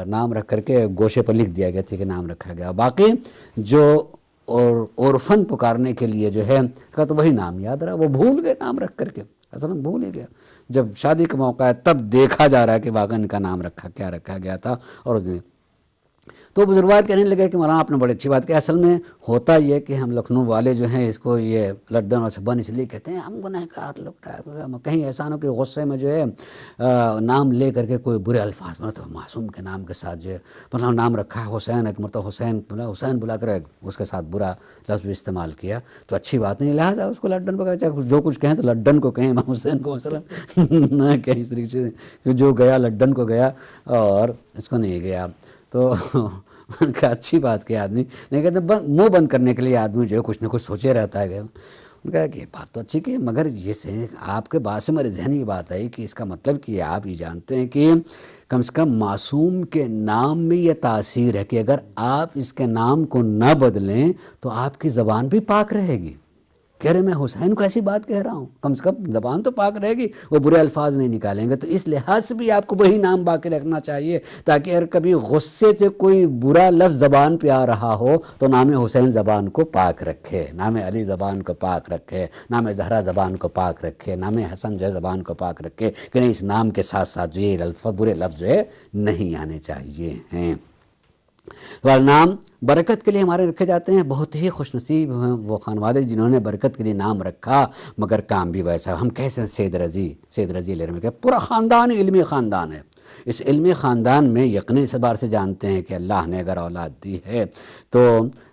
نام رکھ کر کے گوشے پر لکھ دیا گیا تھا کہ نام رکھا گیا، باقی جو اور عرفن پکارنے کے لیے جو ہے کہا تو وہی نام یاد رہا، وہ بھول گئے نام رکھ کر کے، اصل میں بھول ہی گیا، جب شادی کا موقع ہے تب دیکھا جا رہا ہے کہ واقعی ان کا نام رکھا کیا رکھا گیا تھا، اور اس دن تو بزرگوار کہنے لگے کہ مولانا آپ نے بڑی اچھی بات کی، اصل میں ہوتا یہ کہ ہم لکھنؤ والے جو ہیں اس کو یہ لڈن اور چھبن اس لیے کہتے ہیں ہم گنہگار لوگ، کہیں ایسا نہ کہ غصے میں جو ہے نام لے کر کے کوئی برے الفاظ بنا، تو معصوم کے نام کے ساتھ جو ہے مطلب نام رکھا ہے حسین، ایک مرتبہ حسین بلا کر اس کے ساتھ برا لفظ بھی استعمال کیا، تو اچھی بات نہیں، لہٰذا اس کو لڈن پکڑا، چاہے جو کچھ کہیں تو لڈن کو کہیں، امام حسین کو مثلا نہ کہیں اس طریقے سے کہ جو گیا لڈن کو گیا اور اس کو نہیں گیا، تو ان کا اچھی بات کہ آدمی نہیں کہتے منہ بند کرنے کے لیے آدمی جو ہے کچھ نہ کچھ سوچے رہتا ہے، ان کا کہ یہ بات تو اچھی کہ مگر یہ سے آپ کے بات سے میرے ذہن کی بات آئی کہ اس کا مطلب کہ آپ یہ جانتے ہیں کہ کم سے کم معصوم کے نام میں یہ تاثیر ہے کہ اگر آپ اس کے نام کو نہ بدلیں تو آپ کی زبان بھی پاک رہے گی، کہہ رہے میں حسین کو ایسی بات کہہ رہا ہوں، کم سے کم زبان تو پاک رہے گی، وہ برے الفاظ نہیں نکالیں گے، تو اس لحاظ سے بھی آپ کو وہی نام باقی رکھنا چاہیے تاکہ اگر کبھی غصے سے کوئی برا لفظ زبان پہ آ رہا ہو تو نام حسین زبان کو پاک رکھے، نام علی زبان کو پاک رکھے، نام زہرا زبان کو پاک رکھے، نام حسن جو ہے زبان کو پاک رکھے، کہ نہیں اس نام کے ساتھ ساتھ جو یہ برے لفظ جو ہے نہیں آنے چاہیے ہیں۔ نام برکت کے لیے ہمارے رکھے جاتے ہیں، بہت ہی خوش نصیب ہیں وہ خانوادے جنہوں نے برکت کے لیے نام رکھا، مگر کام بھی ویسا، ہم کیسے ہیں سید رضی علیہ رحمہ کہ پورا خاندان علمی خاندان ہے، اس علمی خاندان میں یقیناً اس بار سے جانتے ہیں کہ اللہ نے اگر اولاد دی ہے تو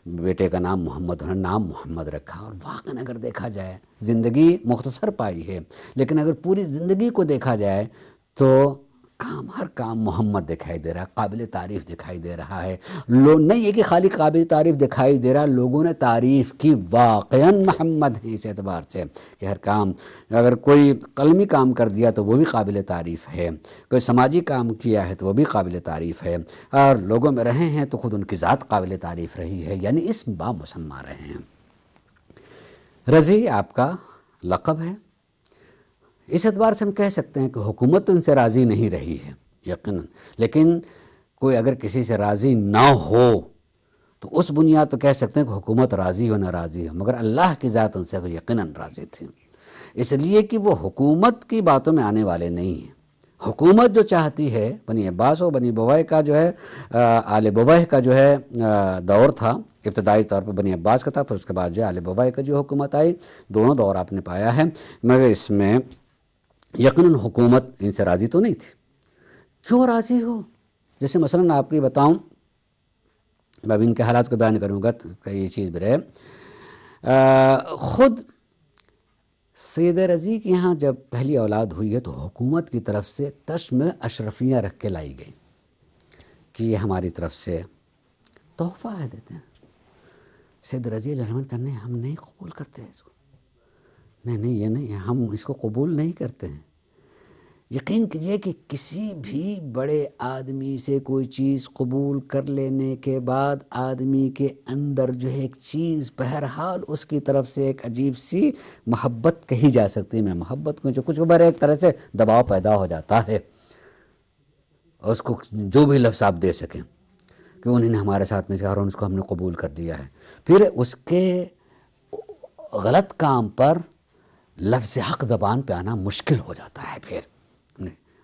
بیٹے کا نام محمد، انہوں نے نام محمد رکھا، اور واقعاً اگر دیکھا جائے زندگی مختصر پائی ہے، لیکن اگر پوری زندگی کو دیکھا جائے تو ہر کام محمد دکھائی دے رہا ہے، قابل تعریف دکھائی دے رہا ہے، نہیں ہے کہ خالی قابل تعریف دکھائی دے رہا، لوگوں نے تعریف کی واقعاً محمد ہے، اس اعتبار سے کہ ہر کام اگر کوئی قلمی کام کر دیا تو وہ بھی قابل تعریف ہے، کوئی سماجی کام کیا ہے تو وہ بھی قابل تعریف ہے، اور لوگوں میں رہے ہیں تو خود ان کی ذات قابل تعریف رہی ہے، یعنی اسم با مسمى رہے ہیں۔ رضی آپ کا لقب ہے، اس اعتبار سے ہم کہہ سکتے ہیں کہ حکومت ان سے راضی نہیں رہی ہے یقیناً، لیکن کوئی اگر کسی سے راضی نہ ہو تو اس بنیاد پہ کہہ سکتے ہیں کہ حکومت راضی ہو نہ راضی ہو، مگر اللہ کی ذات ان سے یقیناً راضی تھی، اس لیے کہ وہ حکومت کی باتوں میں آنے والے نہیں ہیں، حکومت جو چاہتی ہے، بنی عباس و بنی بویہ کا جو ہے آل بویہ کا جو ہے دور تھا، ابتدائی طور پر بنی عباس کا تھا، پھر اس کے بعد جو ہے آل بویہ کا جو حکومت آئی، دونوں دور آپ نے پایا ہے، مگر اس میں یقیناً حکومت ان سے راضی تو نہیں تھی۔ کیوں راضی ہو؟ جیسے مثلاً آپ کو بتاؤں، میں اب ان کے حالات کو بیان کروں گا کہ یہ چیز بھی رہے، خود سید رضی کے یہاں جب پہلی اولاد ہوئی ہے تو حکومت کی طرف سے تشم اشرفیاں رکھ کے لائی گئی کہ یہ ہماری طرف سے تحفہ ہے، دیتے ہیں۔ سید رضی علیہ الرحمن کرنے ہم نہیں قبول کرتے اس کو، نہیں یہ نہیں، ہم اس کو قبول نہیں کرتے ہیں، یقین کیجئے کہ کسی بھی بڑے آدمی سے کوئی چیز قبول کر لینے کے بعد آدمی کے اندر جو ہے ایک چیز بہرحال اس کی طرف سے ایک عجیب سی محبت کہی جا سکتی ہے، میں محبت کو جو کچھ بر ایک طرح سے دباؤ پیدا ہو جاتا ہے، اس کو جو بھی لفظ آپ دے سکیں کہ انہوں نے ہمارے ساتھ میں اور اس کو ہم نے قبول کر لیا ہے، پھر اس کے غلط کام پر لفظ حق زبان پہ آنا مشکل ہو جاتا ہے۔ پھر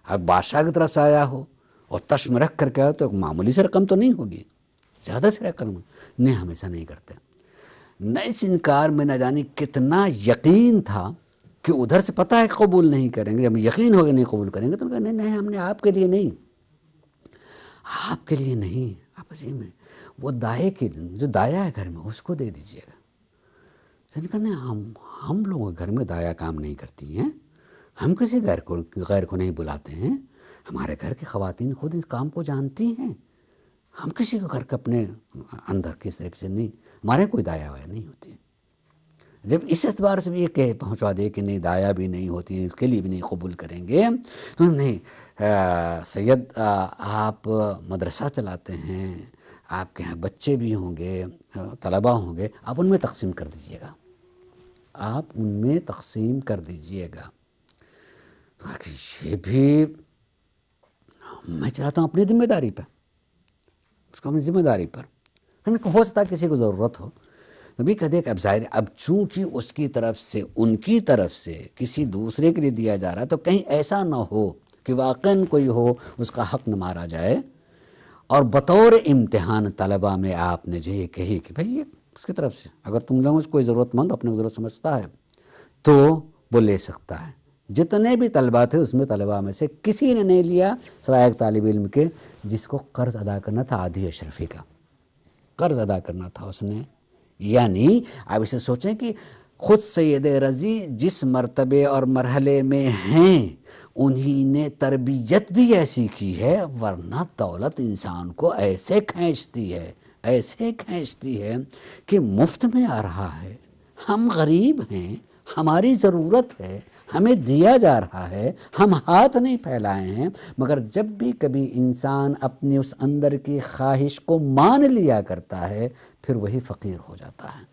اب بادشاہ کی طرف سے آیا ہو اور تشم رکھ کر کے آیا تو ایک معمولی سے رقم تو نہیں ہوگی، زیادہ سے رقم نہیں، ہمیشہ نہیں کرتے۔ نہ اس انکار میں نہ جانی کتنا یقین تھا کہ ادھر سے پتہ ہے کہ قبول نہیں کریں گے، جب یقین ہوگا نہیں قبول کریں گے تو کہا نہیں ہم نے آپ کے لیے نہیں، آپ کے لیے نہیں، آپ عظیم ہیں، وہ دائے کے جو دایا ہے گھر میں اس کو دے دیجئے گا۔ کہنے ہم لوگوں کے گھر میں دایا کام نہیں کرتی ہیں، ہم کسی غیر کو نہیں بلاتے ہیں، ہمارے گھر کی خواتین خود اس کام کو جانتی ہیں، ہم کسی کو گھر کے اپنے اندر کس طرح سے نہیں، ہمارے کوئی دایا وایا نہیں ہوتی۔ جب اس اعتبار سے بھی یہ کہ پہنچوا دے کہ نہیں دایا بھی نہیں ہوتی، اس کے لیے بھی نہیں قبول کریں گے تو نہیں سید آپ مدرسہ چلاتے ہیں، آپ کے یہاں بچے بھی ہوں گے، طلباء ہوں گے، آپ ان میں تقسیم کر دیجئے گا، آپ ان میں تقسیم کر دیجئے گا۔ یہ بھی میں چلاتا ہوں اپنی ذمہ داری پر، اس کو اپنی ذمہ داری پر، ہو سکتا ہے کسی کو ضرورت ہو بھی کہہ دے کہ اب ظاہر اب چونکہ اس کی طرف سے ان کی طرف سے کسی دوسرے کے لیے دیا جا رہا ہے تو کہیں ایسا نہ ہو کہ واقعاً کوئی ہو اس کا حق نہ مارا جائے، اور بطور امتحان طلباء میں آپ نے جو یہ کہی کہ بھئی یہ اس کی طرف سے اگر تم لوگوں سے کوئی ضرورت مند اپنے ضرورت سمجھتا ہے تو وہ لے سکتا ہے۔ جتنے بھی طلباء تھے اس میں طلباء میں سے کسی نے نہیں لیا سوائے ایک طالب علم کے جس کو قرض ادا کرنا تھا آدھی اشرفی کا، قرض ادا کرنا تھا اس نے۔ یعنی آپ اسے سوچیں کہ خود سید رضی جس مرتبے اور مرحلے میں ہیں انہی نے تربیت بھی ایسی کی ہے، ورنہ دولت انسان کو ایسے کھینچتی ہے کہ مفت میں آ رہا ہے، ہم غریب ہیں، ہماری ضرورت ہے، ہمیں دیا جا رہا ہے، ہم ہاتھ نہیں پھیلائے ہیں، مگر جب بھی کبھی انسان اپنی اس اندر کی خواہش کو مان لیا کرتا ہے پھر وہی فقیر ہو جاتا ہے۔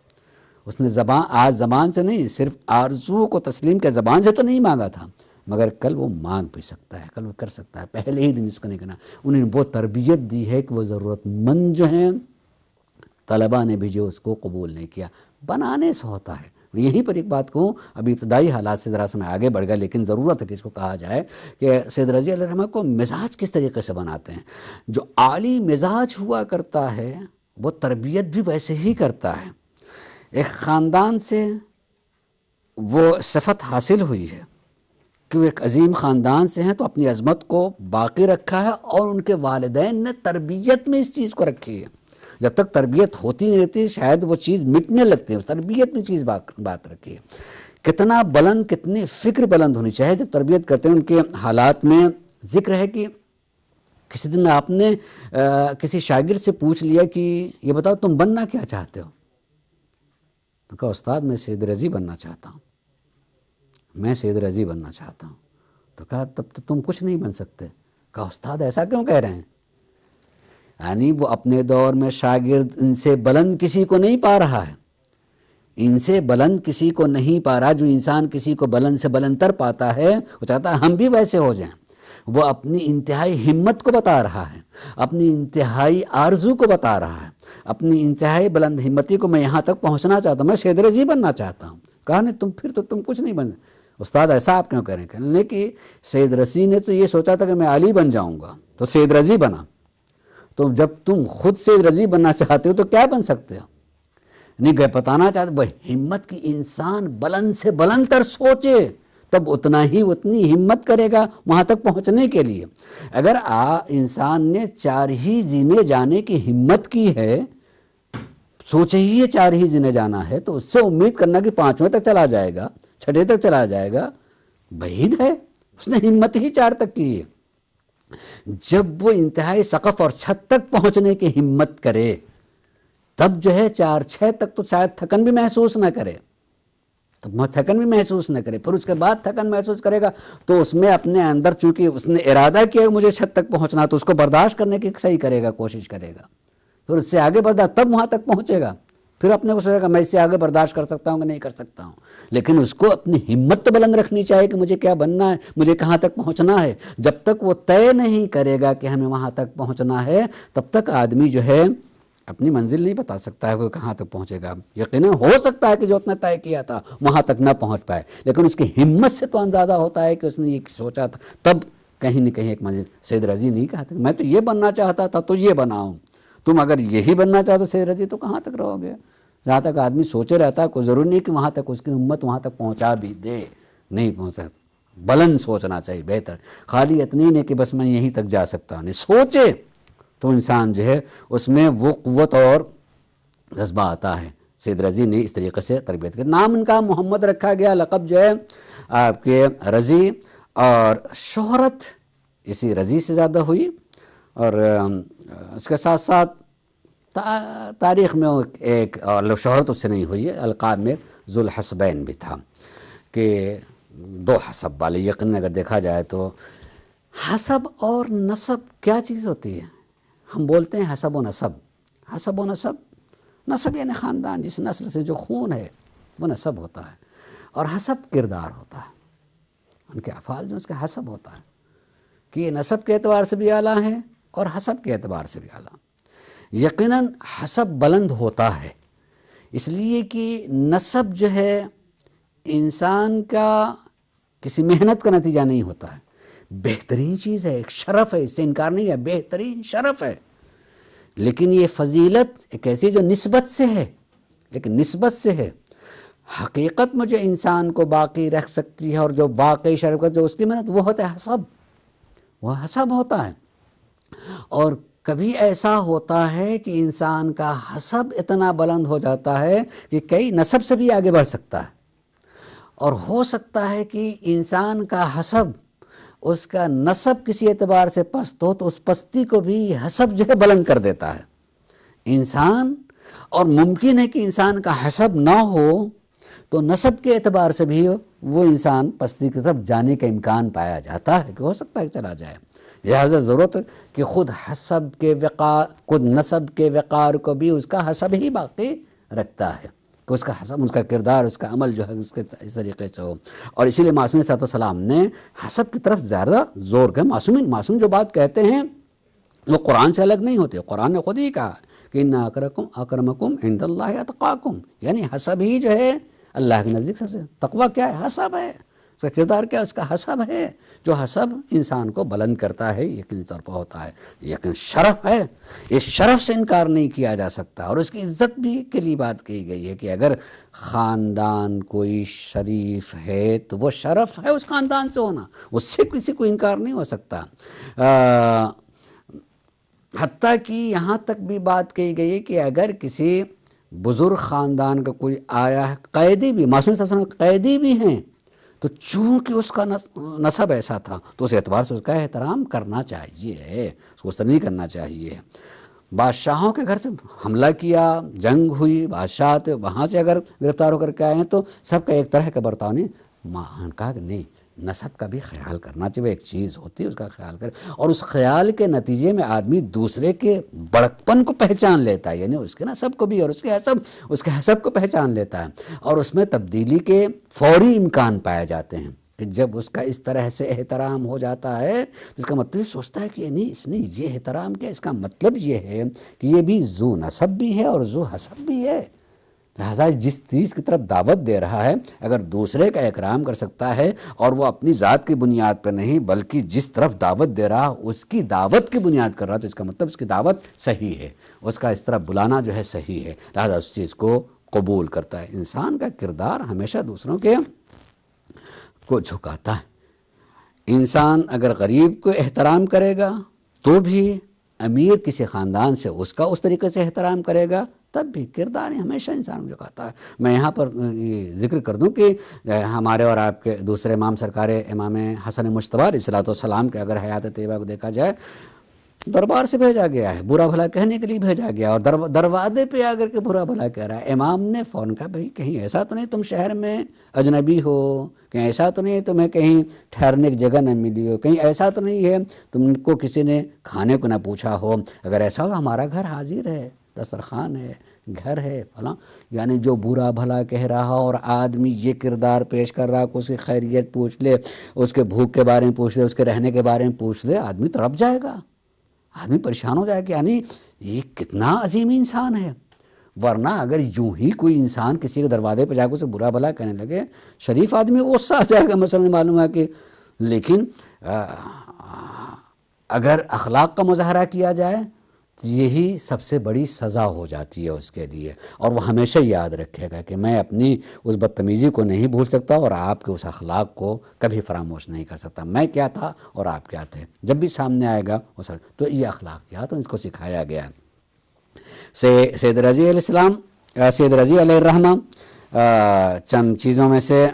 اس نے آج زبان سے نہیں، صرف آرزو کو تسلیم کے زبان سے تو نہیں مانگا تھا، مگر کل وہ مانگ بھی سکتا ہے، کل وہ کر سکتا ہے، پہلے ہی دن اس کو نہیں کرنا۔ انہیں وہ تربیت دی ہے کہ وہ ضرورت مند جو ہیں طلباء نے بھی جو اس کو قبول نہیں کیا، بنانے سے ہوتا ہے۔ یہیں پر ایک بات کہوں، ابھی ابتدائی حالات سے ذرا سا میں آگے بڑھ گیا لیکن ضرورت ہے کہ اس کو کہا جائے کہ سید رضی علیہ الرحمہ کو مزاج کس طریقے سے بناتے ہیں۔ جو عالی مزاج ہوا کرتا ہے وہ تربیت بھی ویسے ہی کرتا ہے۔ ایک خاندان سے وہ صفت حاصل ہوئی ہے کہ وہ ایک عظیم خاندان سے ہیں تو اپنی عظمت کو باقی رکھا ہے، اور ان کے والدین نے تربیت میں اس چیز کو رکھی ہے۔ جب تک تربیت ہوتی نہیں رہتی شاید وہ چیز مٹنے لگتی ہے، تربیت میں چیز بات رکھی ہے۔ کتنا بلند، کتنی فکر بلند ہونی چاہیے جب تربیت کرتے ہیں۔ ان کے حالات میں ذکر ہے کہ کسی دن آپ نے کسی شاگرد سے پوچھ لیا کہ یہ بتاؤ تم بننا کیا چاہتے ہو؟ تو کہا استاد میں سید رضی بننا چاہتا ہوں، میں سید رضی بننا چاہتا ہوں۔ تو کہا تب تو تم کچھ نہیں بن سکتے۔ کہا استاد ایسا کیوں کہہ رہے ہیں؟ یعنی وہ اپنے دور میں شاگرد ان سے بلند کسی کو نہیں پا رہا ہے، ان سے بلند کسی کو نہیں پا رہا۔ جو انسان کسی کو بلند سے بلند تر پاتا ہے وہ چاہتا ہے ہم بھی ویسے ہو جائیں۔ وہ اپنی انتہائی ہمت کو بتا رہا ہے، اپنی انتہائی آرزو کو بتا رہا ہے، اپنی انتہائی بلند ہمتی کو میں یہاں تک پہنچنا چاہتا ہوں، میں سید رضی بننا چاہتا ہوں۔ کہا نہیں تم پھر تو تم کچھ نہیں بن۔ استاد ایسا آپ کیوں کہہ رہے ہیں؟ کہنے کہ سید رضی نے تو یہ سوچا تھا کہ میں علی بن جاؤں گا تو سید رضی بنا، تو جب تم خود سید رضی بننا چاہتے ہو تو کیا بن سکتے ہو؟ نہیں گئے بتانا چاہتے وہ ہمت کی انسان بلند سے بلند تر سوچے تب اتنی ہمت کرے گا وہاں تک پہنچنے کے لیے۔ اگر انسان نے 4 ہی زینے جانے کی ہمت کی ہے، سوچے ہی یہ 4 ہی زینے جانا ہے، تو اس سے امید کرنا کہ 5ویں تک چلا جائے گا، 6 تک چلا جائے گا، بعید ہے۔ اس نے ہمت ہی 4 تک کی ہے۔ جب وہ انتہائی سقف اور چھت تک پہنچنے کی ہمت کرے تب جو ہے 4 6 تک تو شاید تھکن بھی محسوس نہ کرے، تو تھکن بھی محسوس نہ کرے، پھر اس کے بعد تھکن محسوس کرے گا تو اس میں اپنے اندر چونکہ اس نے ارادہ کیا مجھے چھت تک پہنچنا، تو اس کو برداشت کرنے کی صحیح کرے گا، کوشش کرے گا، پھر اس سے آگے بڑھا تب وہاں تک پہنچے گا، پھر اپنے کو سوچے گا میں اس سے آگے برداشت کر سکتا ہوں کہ نہیں کر سکتا ہوں۔ لیکن اس کو اپنی ہمت تو بلند رکھنی چاہیے کہ مجھے کیا بننا ہے، مجھے کہاں تک پہنچنا ہے۔ جب تک وہ طے نہیں کرے گا کہ ہمیں وہاں تک پہنچنا ہے، تب تک آدمی جو ہے اپنی منزل نہیں بتا سکتا ہے کہ کہاں تک پہنچے گا۔ یقیناً ہو سکتا ہے کہ جو اتنا طے کیا تھا وہاں تک نہ پہنچ پائے، لیکن اس کی ہمت سے تو اندازہ ہوتا ہے کہ اس نے یہ سوچا تھا، تب کہیں نہ کہیں ایک منزل۔ سید رضی نہیں کہا تھا میں تو یہ بننا چاہتا تھا تو یہ بنا ہوں، تم اگر یہی بننا چاہتے سید رضی تو کہاں تک رہو گے۔ جہاں تک آدمی سوچے رہتا ہے کوئی ضروری نہیں کہ وہاں تک اس کی ہمت وہاں تک پہنچا بھی دے، نہیں پہنچا، بلند سوچنا چاہیے بہتر، خالی اتنی نہیں کہ بس میں یہیں تک جا سکتا ہوں، نہیں سوچے تو انسان جو ہے اس میں وہ قوت اور جذبہ آتا ہے۔ سید رضی نے اس طریقے سے تربیت کی، نام ان کا محمد رکھا گیا، لقب جو ہے آپ کے رضی، اور شہرت اسی رضی سے زیادہ ہوئی، اور اس کے ساتھ ساتھ تاریخ میں ایک شہرت اس سے نہیں ہوئی ہے، القاب میں ذو الحسبین بھی تھا کہ دو حسب والے۔ یقیناً اگر دیکھا جائے تو حسب اور نسب کیا چیز ہوتی ہے؟ ہم بولتے ہیں حسب و نسب، حسب و نسب، نسب یعنی خاندان، جس نسل سے جو خون ہے وہ نسب ہوتا ہے، اور حسب کردار ہوتا ہے، ان کے افعال جو اس کا حسب ہوتا ہے کہ یہ نسب کے اعتبار سے بھی اعلیٰ ہیں اور حسب کے اعتبار سے بھی اعلیٰ۔ یقیناً حسب بلند ہوتا ہے اس لیے کہ نسب جو ہے انسان کا کسی محنت کا نتیجہ نہیں ہوتا ہے، بہترین چیز ہے، ایک شرف ہے، اس سے انکار نہیں ہے، بہترین شرف ہے، لیکن یہ فضیلت ایک ایسی جو نسبت سے ہے، ایک نسبت سے ہے۔ حقیقت میں جو انسان کو باقی رکھ سکتی ہے اور جو واقعی شرف کا جو اس کی محنت، وہ ہوتا ہے حسب، وہ حسب ہوتا ہے۔ اور کبھی ایسا ہوتا ہے کہ انسان کا حسب اتنا بلند ہو جاتا ہے کہ کئی نسب سے بھی آگے بڑھ سکتا ہے، اور ہو سکتا ہے کہ انسان کا حسب اس کا نسب کسی اعتبار سے پست ہو تو اس پستی کو بھی حسب جو ہے بلند کر دیتا ہے انسان، اور ممکن ہے کہ انسان کا حسب نہ ہو تو نسب کے اعتبار سے بھی وہ انسان پستی کی طرف جانے کا امکان پایا جاتا ہے، کہ ہو سکتا ہے کہ چلا جائے۔ لہذا ضرورت کہ خود حسب کے وقار، خود نسب کے وقار کو بھی اس کا حسب ہی باقی رکھتا ہے، کہ اس کا حسب، اس کا کردار، اس کا عمل جو ہے اس کے اس طریقے سے ہو۔ اور اسی لیے معصوم صلی اللہ علیہ وسلم نے حسب کی طرف زیادہ زور کیا۔ معصوم جو بات کہتے ہیں وہ قرآن سے الگ نہیں ہوتے، قرآن نے خود ہی کہا کہ ان اکرمکم عند اللہ اتقاکم، یعنی حسب ہی جو ہے اللہ کے نزدیک سب سے تقوی کیا ہے؟ حسب ہے، اس کا کردار کیا ہے؟ اس کا حسب ہے، جو حسب انسان کو بلند کرتا ہے، یقینی طور پر ہوتا ہے، لیکن شرف ہے، اس شرف سے انکار نہیں کیا جا سکتا، اور اس کی عزت بھی کے لیے بات کہی گئی ہے کہ اگر خاندان کوئی شریف ہے تو وہ شرف ہے اس خاندان سے ہونا، اس سے کسی کو انکار نہیں ہو سکتا۔ حتیٰ کہ یہاں تک بھی بات کہی گئی ہے کہ اگر کسی بزرگ خاندان کا کوئی آیا ہے، قیدی بھی، معصوم صلی اللہ علیہ وسلم قیدی بھی ہیں، تو چونکہ اس کا نسب ایسا تھا تو اس اعتبار سے اس کا احترام کرنا چاہیے، اس کو اس طرح نہیں کرنا چاہیے۔ بادشاہوں کے گھر سے حملہ کیا، جنگ ہوئی، بادشاہ تھے، وہاں سے اگر گرفتار ہو کر کے آئے ہیں تو سب کا ایک طرح کا برتاؤ نہیں، کہا کہ نہیں، نسب کا بھی خیال کرنا چاہیے، ایک چیز ہوتی ہے اس کا خیال کرے، اور اس خیال کے نتیجے میں آدمی دوسرے کے بڑکپن کو پہچان لیتا ہے، یعنی اس کے نسب کو بھی اور اس کے حسب کو پہچان لیتا ہے، اور اس میں تبدیلی کے فوری امکان پائے جاتے ہیں کہ جب اس کا اس طرح سے احترام ہو جاتا ہے، جس کا مطلب سوچتا ہے کہ نہیں، اس نے یہ احترام کیا، اس کا مطلب یہ ہے کہ یہ بھی ذو نسب بھی ہے اور ذو حسب بھی ہے، لہٰذا جس چیز کی طرف دعوت دے رہا ہے اگر دوسرے کا اکرام کر سکتا ہے، اور وہ اپنی ذات کی بنیاد پر نہیں بلکہ جس طرف دعوت دے رہا اس کی دعوت کی بنیاد کر رہا، تو اس کا مطلب اس کی دعوت صحیح ہے، اس کا اس طرف بلانا جو ہے صحیح ہے، لہٰذا اس چیز کو قبول کرتا ہے۔ انسان کا کردار ہمیشہ دوسروں کے کو جھکاتا ہے۔ انسان اگر غریب کو احترام کرے گا تو بھی امیر کسی خاندان سے اس کا اس طریقے سے احترام کرے گا، تب بھی کردار ہمیشہ انسان کو جھکاتا ہے۔ میں یہاں پر ذکر کر دوں کہ ہمارے اور آپ کے دوسرے امام سرکار امام حسن مجتبی علیہ الصلوۃ والسلام کے اگر حیات طیبہ کو دیکھا جائے دربار سے بھیجا گیا ہے، برا بھلا کہنے کے لیے بھیجا گیا، اور دروازے پہ آ کر کے برا بھلا کہہ رہا ہے۔ امام نے فوراً کہا بھائی کہیں ایسا تو نہیں تم شہر میں اجنبی ہو، کہیں ایسا تو نہیں تمہیں کہیں ٹھہرنے کی جگہ نہ ملی ہو، کہیں ایسا تو نہیں ہے تم کو کسی نے کھانے کو نہ پوچھا ہو، اگر ایسا ہو ہمارا گھر حاضر ہے، دسترخوان ہے، گھر ہے فلاں۔ یعنی جو برا بھلا کہہ رہا اور آدمی یہ کردار پیش کر رہا کہ اس کی خیریت پوچھ لے، اس کے بھوک کے بارے میں پوچھ لے، اس کے رہنے کے بارے میں پوچھ لے، آدمی تڑپ جائے گا، آدمی پریشان ہو جائے کہ یعنی یہ کتنا عظیم انسان ہے۔ ورنہ اگر یوں ہی کوئی انسان کسی کے دروازے پہ جا کے اسے برا بھلا کہنے لگے، شریف آدمی غصہ آ جائے گا، مثلا معلوم ہے کہ، لیکن اگر اخلاق کا مظاہرہ کیا جائے تو یہی سب سے بڑی سزا ہو جاتی ہے اس کے لیے، اور وہ ہمیشہ یاد رکھے گا کہ میں اپنی اس بدتمیزی کو نہیں بھول سکتا اور آپ کے اس اخلاق کو کبھی فراموش نہیں کر سکتا، میں کیا تھا اور آپ کیا تھے، جب بھی سامنے آئے گا وہ سب۔ تو یہ اخلاقیات اس کو سکھایا گیا۔ سید رضی علیہ السلام، سید رضی علیہ الرحمہ، چند چیزوں میں سے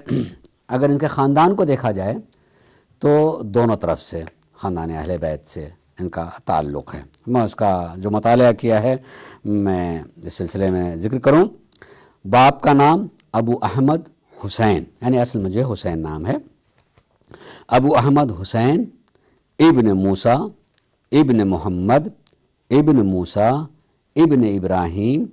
اگر ان کے خاندان کو دیکھا جائے تو دونوں طرف سے خاندان اہل بیت سے ان کا تعلق ہے۔ میں اس کا جو مطالعہ کیا ہے میں اس سلسلے میں ذکر کروں۔ باپ کا نام ابو احمد حسین، یعنی اصل مجھے حسین نام ہے، ابو احمد حسین ابن موسیٰ ابن محمد ابن موسیٰ ابن ابراہیم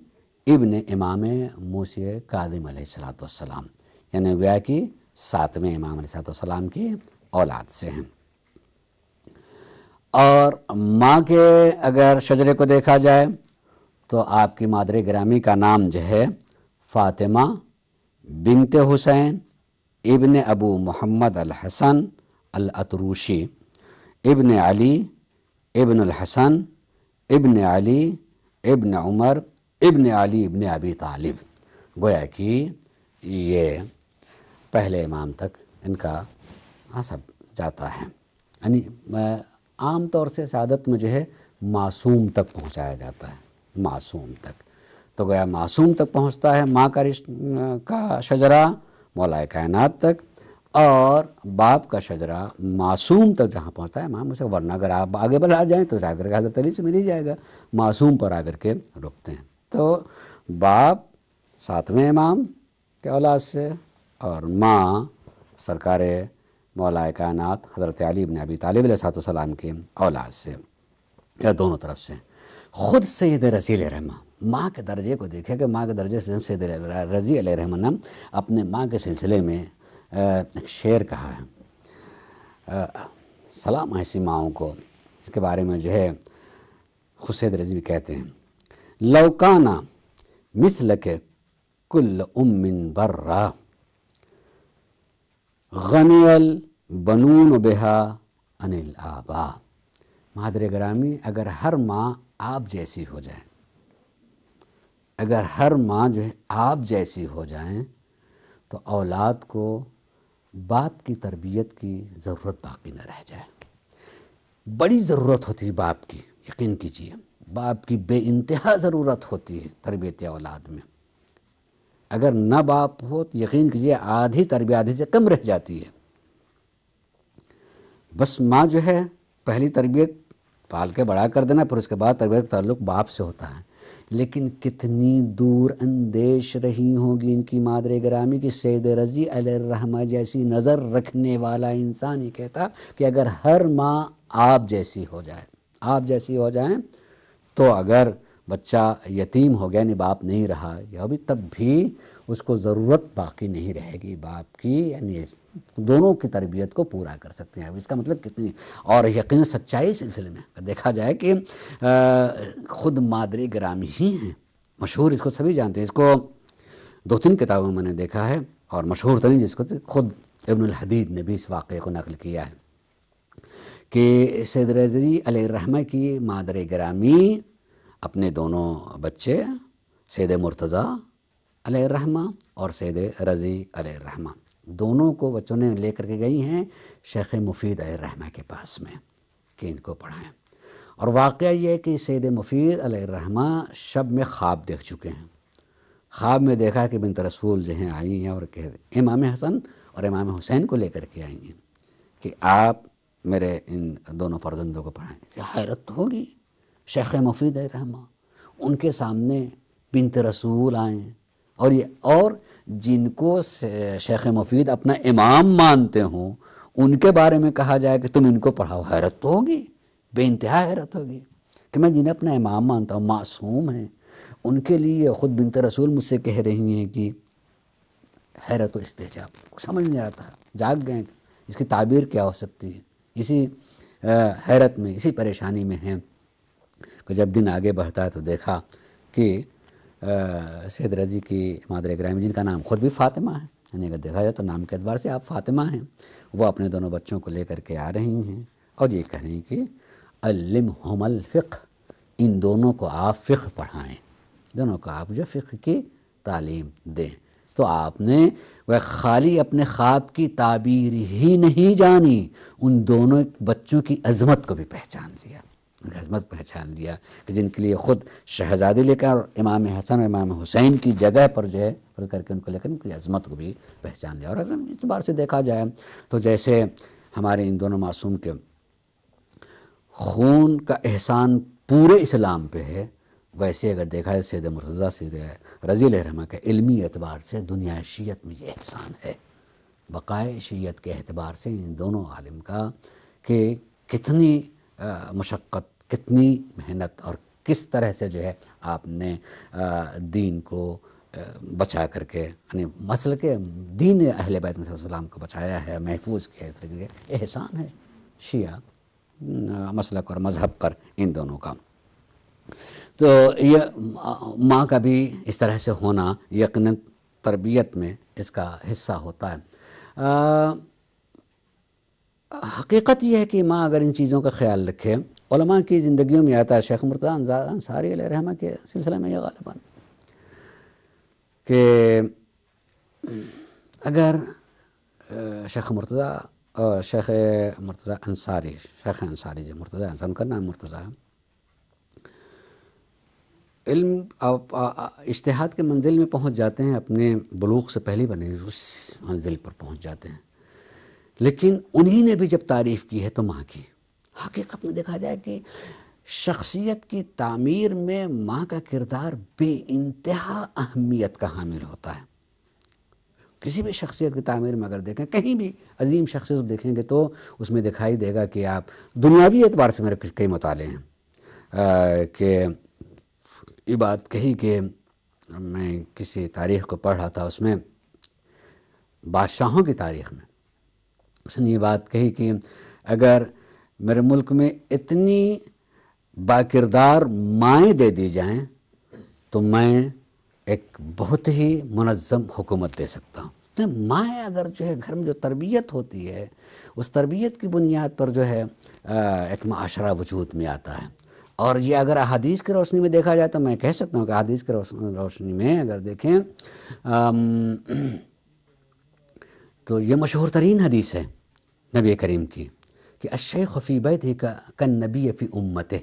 ابن امام موسی کاظم علیہ السلام، یعنی گویا کہ 7ویں امام علیہ السلام کی اولاد سے ہیں۔ اور ماں کے اگر شجرے کو دیکھا جائے تو آپ کی مادر گرامی کا نام جو ہے فاطمہ بنت حسین ابن ابو محمد الحسن الاتروشی ابن علی ابن الحسن ابن علی ابن عمر ابن علی ابن ابی طالب، گویا کہ یہ پہلے امام تک ان کا حسب جاتا ہے، یعنی عام طور سے سعادت میں جو ہے معصوم تک پہنچایا جاتا ہے، معصوم تک، تو گویا معصوم تک پہنچتا ہے ماں کا شجرہ مولا کائنات تک، اور باپ کا شجرہ معصوم تک جہاں پہنچتا ہے امام سے، ورنہ اگر آپ آگے بڑھا جائیں تو جا کر کے حضرت علی سے مل ہی جائے گا، معصوم پر آ کر کے رکتے ہیں۔ تو باپ 7ویں امام کے اولاد سے اور ماں سرکار مولا کائنات حضرت علی بن ابی طالب علیہ السلام کے اولاد سے، یا دونوں طرف سے۔ خود سید رضی علیہ الرحمہ ماں کے درجے کو دیکھے کہ ماں کے درجے سے سید رضی علیہ الرحمہ نے اپنے ماں کے سلسلے میں ایک شعر کہا ہے، سلام ایسی ماؤں کو، اس کے بارے میں جو ہے خود سید رضی بھی کہتے ہیں، لو کانا مثلک کل ام برا غنی البنون بہا عن الآباء۔ مادر گرامی اگر ہر ماں آپ جیسی ہو جائیں، اگر ہر ماں جو ہے آپ جیسی ہو جائیں تو اولاد کو باپ کی تربیت کی ضرورت باقی نہ رہ جائے۔ بڑی ضرورت ہوتی ہے باپ کی، یقین کیجیے باپ کی بے انتہا ضرورت ہوتی ہے تربیت اولاد میں۔ اگر نہ باپ ہو تو یقین کیجیے آدھی تربیت آدھی سے کم رہ جاتی ہے۔ بس ماں جو ہے پہلی تربیت پال کے بڑا کر دینا، پھر اس کے بعد تربیت کا تعلق باپ سے ہوتا ہے، لیکن کتنی دور اندیش رہی ہوگی ان کی مادر گرامی کی سید رضی علیہ الرحمہ جیسی نظر رکھنے والا انسان یہ کہتا کہ اگر ہر ماں آپ جیسی ہو جائے، آپ جیسی ہو جائیں تو اگر بچہ یتیم ہو گیا، یعنی باپ نہیں رہا یا بھی، تب بھی اس کو ضرورت باقی نہیں رہے گی باپ کی، یعنی دونوں کی تربیت کو پورا کر سکتے ہیں۔ اب اس کا مطلب کتنی، اور یقین سچائی سلسلے میں اگر دیکھا جائے کہ خود مادر گرامی ہی ہیں، مشہور، اس کو سبھی جانتے ہیں، اس کو 2-3 کتابوں میں نے دیکھا ہے، اور مشہور ترین جس کو خود ابن الحدید نے بھی اس واقعے کو نقل کیا ہے کہ سید رضی علیہ الرحمہ کی مادر گرامی اپنے دونوں بچے سید مرتضیٰ علیہ الرحمہ اور سید رضی علیہ الرحمہ، دونوں کو بچوں نے لے کر کے گئی ہیں شیخ مفید علیہ الرحمہ کے پاس میں کہ ان کو پڑھائیں۔ اور واقعہ یہ ہے کہ سید مفید علیہ الرحمہ شب میں خواب دیکھ چکے ہیں، خواب میں دیکھا کہ بنت رسول جو ہیں آئی ہیں اور کہ امام حسن اور امام حسین کو لے کر کے آئی ہیں کہ آپ میرے ان دونوں فرزندوں کو پڑھائیں۔ حیرت تو ہوگی، شیخ مفید رحمہ ان کے سامنے بنت رسول آئیں، اور جن کو شیخ مفید اپنا امام مانتے ہوں ان کے بارے میں کہا جائے کہ تم ان کو پڑھاؤ، حیرت تو ہوگی، بے انتہا حیرت ہوگی کہ میں جنہیں اپنا امام مانتا ہوں، معصوم ہیں، ان کے لیے خود بنت رسول مجھ سے کہہ رہی ہیں کہ حیرت و استعجاب، سمجھ نہیں آتا، جاگ گئے اس کی تعبیر کیا ہو سکتی ہے۔ اسی حیرت میں، اسی پریشانی میں ہیں کہ جب دن آگے بڑھتا ہے تو دیکھا کہ سید رضی کی مادر گرامی، جن کا نام خود بھی فاطمہ ہے، یعنی اگر دیکھا جائے تو نام کے اعتبار سے آپ فاطمہ ہیں، وہ اپنے دونوں بچوں کو لے کر کے آ رہی ہیں اور یہ کہہ رہی ہیں کہ علمہم الفقہ، ان دونوں کو آپ فقہ پڑھائیں، دونوں کو آپ جو فقہ کی تعلیم دیں۔ تو آپ نے وہ خالی اپنے خواب کی تعبیر ہی نہیں جانی، ان دونوں بچوں کی عظمت کو بھی پہچان لیا، عظمت پہچان لیا کہ جن کے لیے خود شہزادی لے کر امام حسن اور امام حسین کی جگہ پر جو ہے فرض کر کے ان کو لے کر ان کی عظمت کو بھی پہچان لیا۔ اور اگر اس اعتبار سے دیکھا جائے تو جیسے ہمارے ان دونوں معصوم کے خون کا احسان پورے اسلام پہ ہے، ویسے اگر دیکھا جائے سید مرتضیٰ سید رضی علیہ رحمہ کا علمی اعتبار سے دنیا شیعت میں یہ احسان ہے، بقائے شیعت کے اعتبار سے ان دونوں عالم کا، کہ کتنی مشقت، کتنی محنت اور کس طرح سے جو ہے آپ نے دین کو بچا کر کے، یعنی مسئلہ کے دین اہل بیت صلی اللہ علیہ وسلم کو بچایا ہے، محفوظ کیا، اس طرح کے احسان ہے شیعہ مسلک اور مذہب پر ان دونوں کا۔ تو یہ ماں کا بھی اس طرح سے ہونا یقیناً تربیت میں اس کا حصہ ہوتا ہے۔ حقیقت یہ ہے کہ ماں اگر ان چیزوں کا خیال رکھے، علماء کی زندگیوں میں آتا ہے، شیخ مرتضیٰ انصاری علیہ رحمہ کے سلسلے میں یہ غالباً کہ اگر شیخ مرتضیٰ انصاری، شیخ انصاری جو مرتضیٰ انصاری، ان کا نام مرتضیٰ ہے، علم اجتہاد کے منزل میں پہنچ جاتے ہیں، اپنے بلوغ سے پہلی بنے اس منزل پر پہنچ جاتے ہیں، لیکن انہی نے بھی جب تعریف کی ہے تو ماں کی۔ حقیقت میں دیکھا جائے کہ شخصیت کی تعمیر میں ماں کا کردار بے انتہا اہمیت کا حامل ہوتا ہے۔ کسی بھی شخصیت کی تعمیر میں اگر دیکھیں، کہیں بھی عظیم شخصیت دیکھیں گے تو اس میں دکھائی دے گا کہ آپ دنیاوی اعتبار سے، میرے کئی مطالعے ہیں کہ یہ بات کہی کہ میں کسی تاریخ کو پڑھ رہا تھا، اس میں بادشاہوں کی تاریخ میں اس نے یہ بات کہی کہ اگر میرے ملک میں اتنی باکردار مائیں دے دی جائیں تو میں ایک بہت ہی منظم حکومت دے سکتا ہوں۔ مائیں اگر جو ہے گھر میں جو تربیت ہوتی ہے، اس تربیت کی بنیاد پر جو ہے ایک معاشرہ وجود میں آتا ہے۔ اور یہ اگر احادیث کی روشنی میں دیکھا جائے تو میں کہہ سکتا ہوں کہ احادیث کی روشنی میں اگر دیکھیں تو یہ مشہور ترین حدیث ہے نبی کریم کی کہ الشیخ فی بیتہ کالنبی فی امتہ،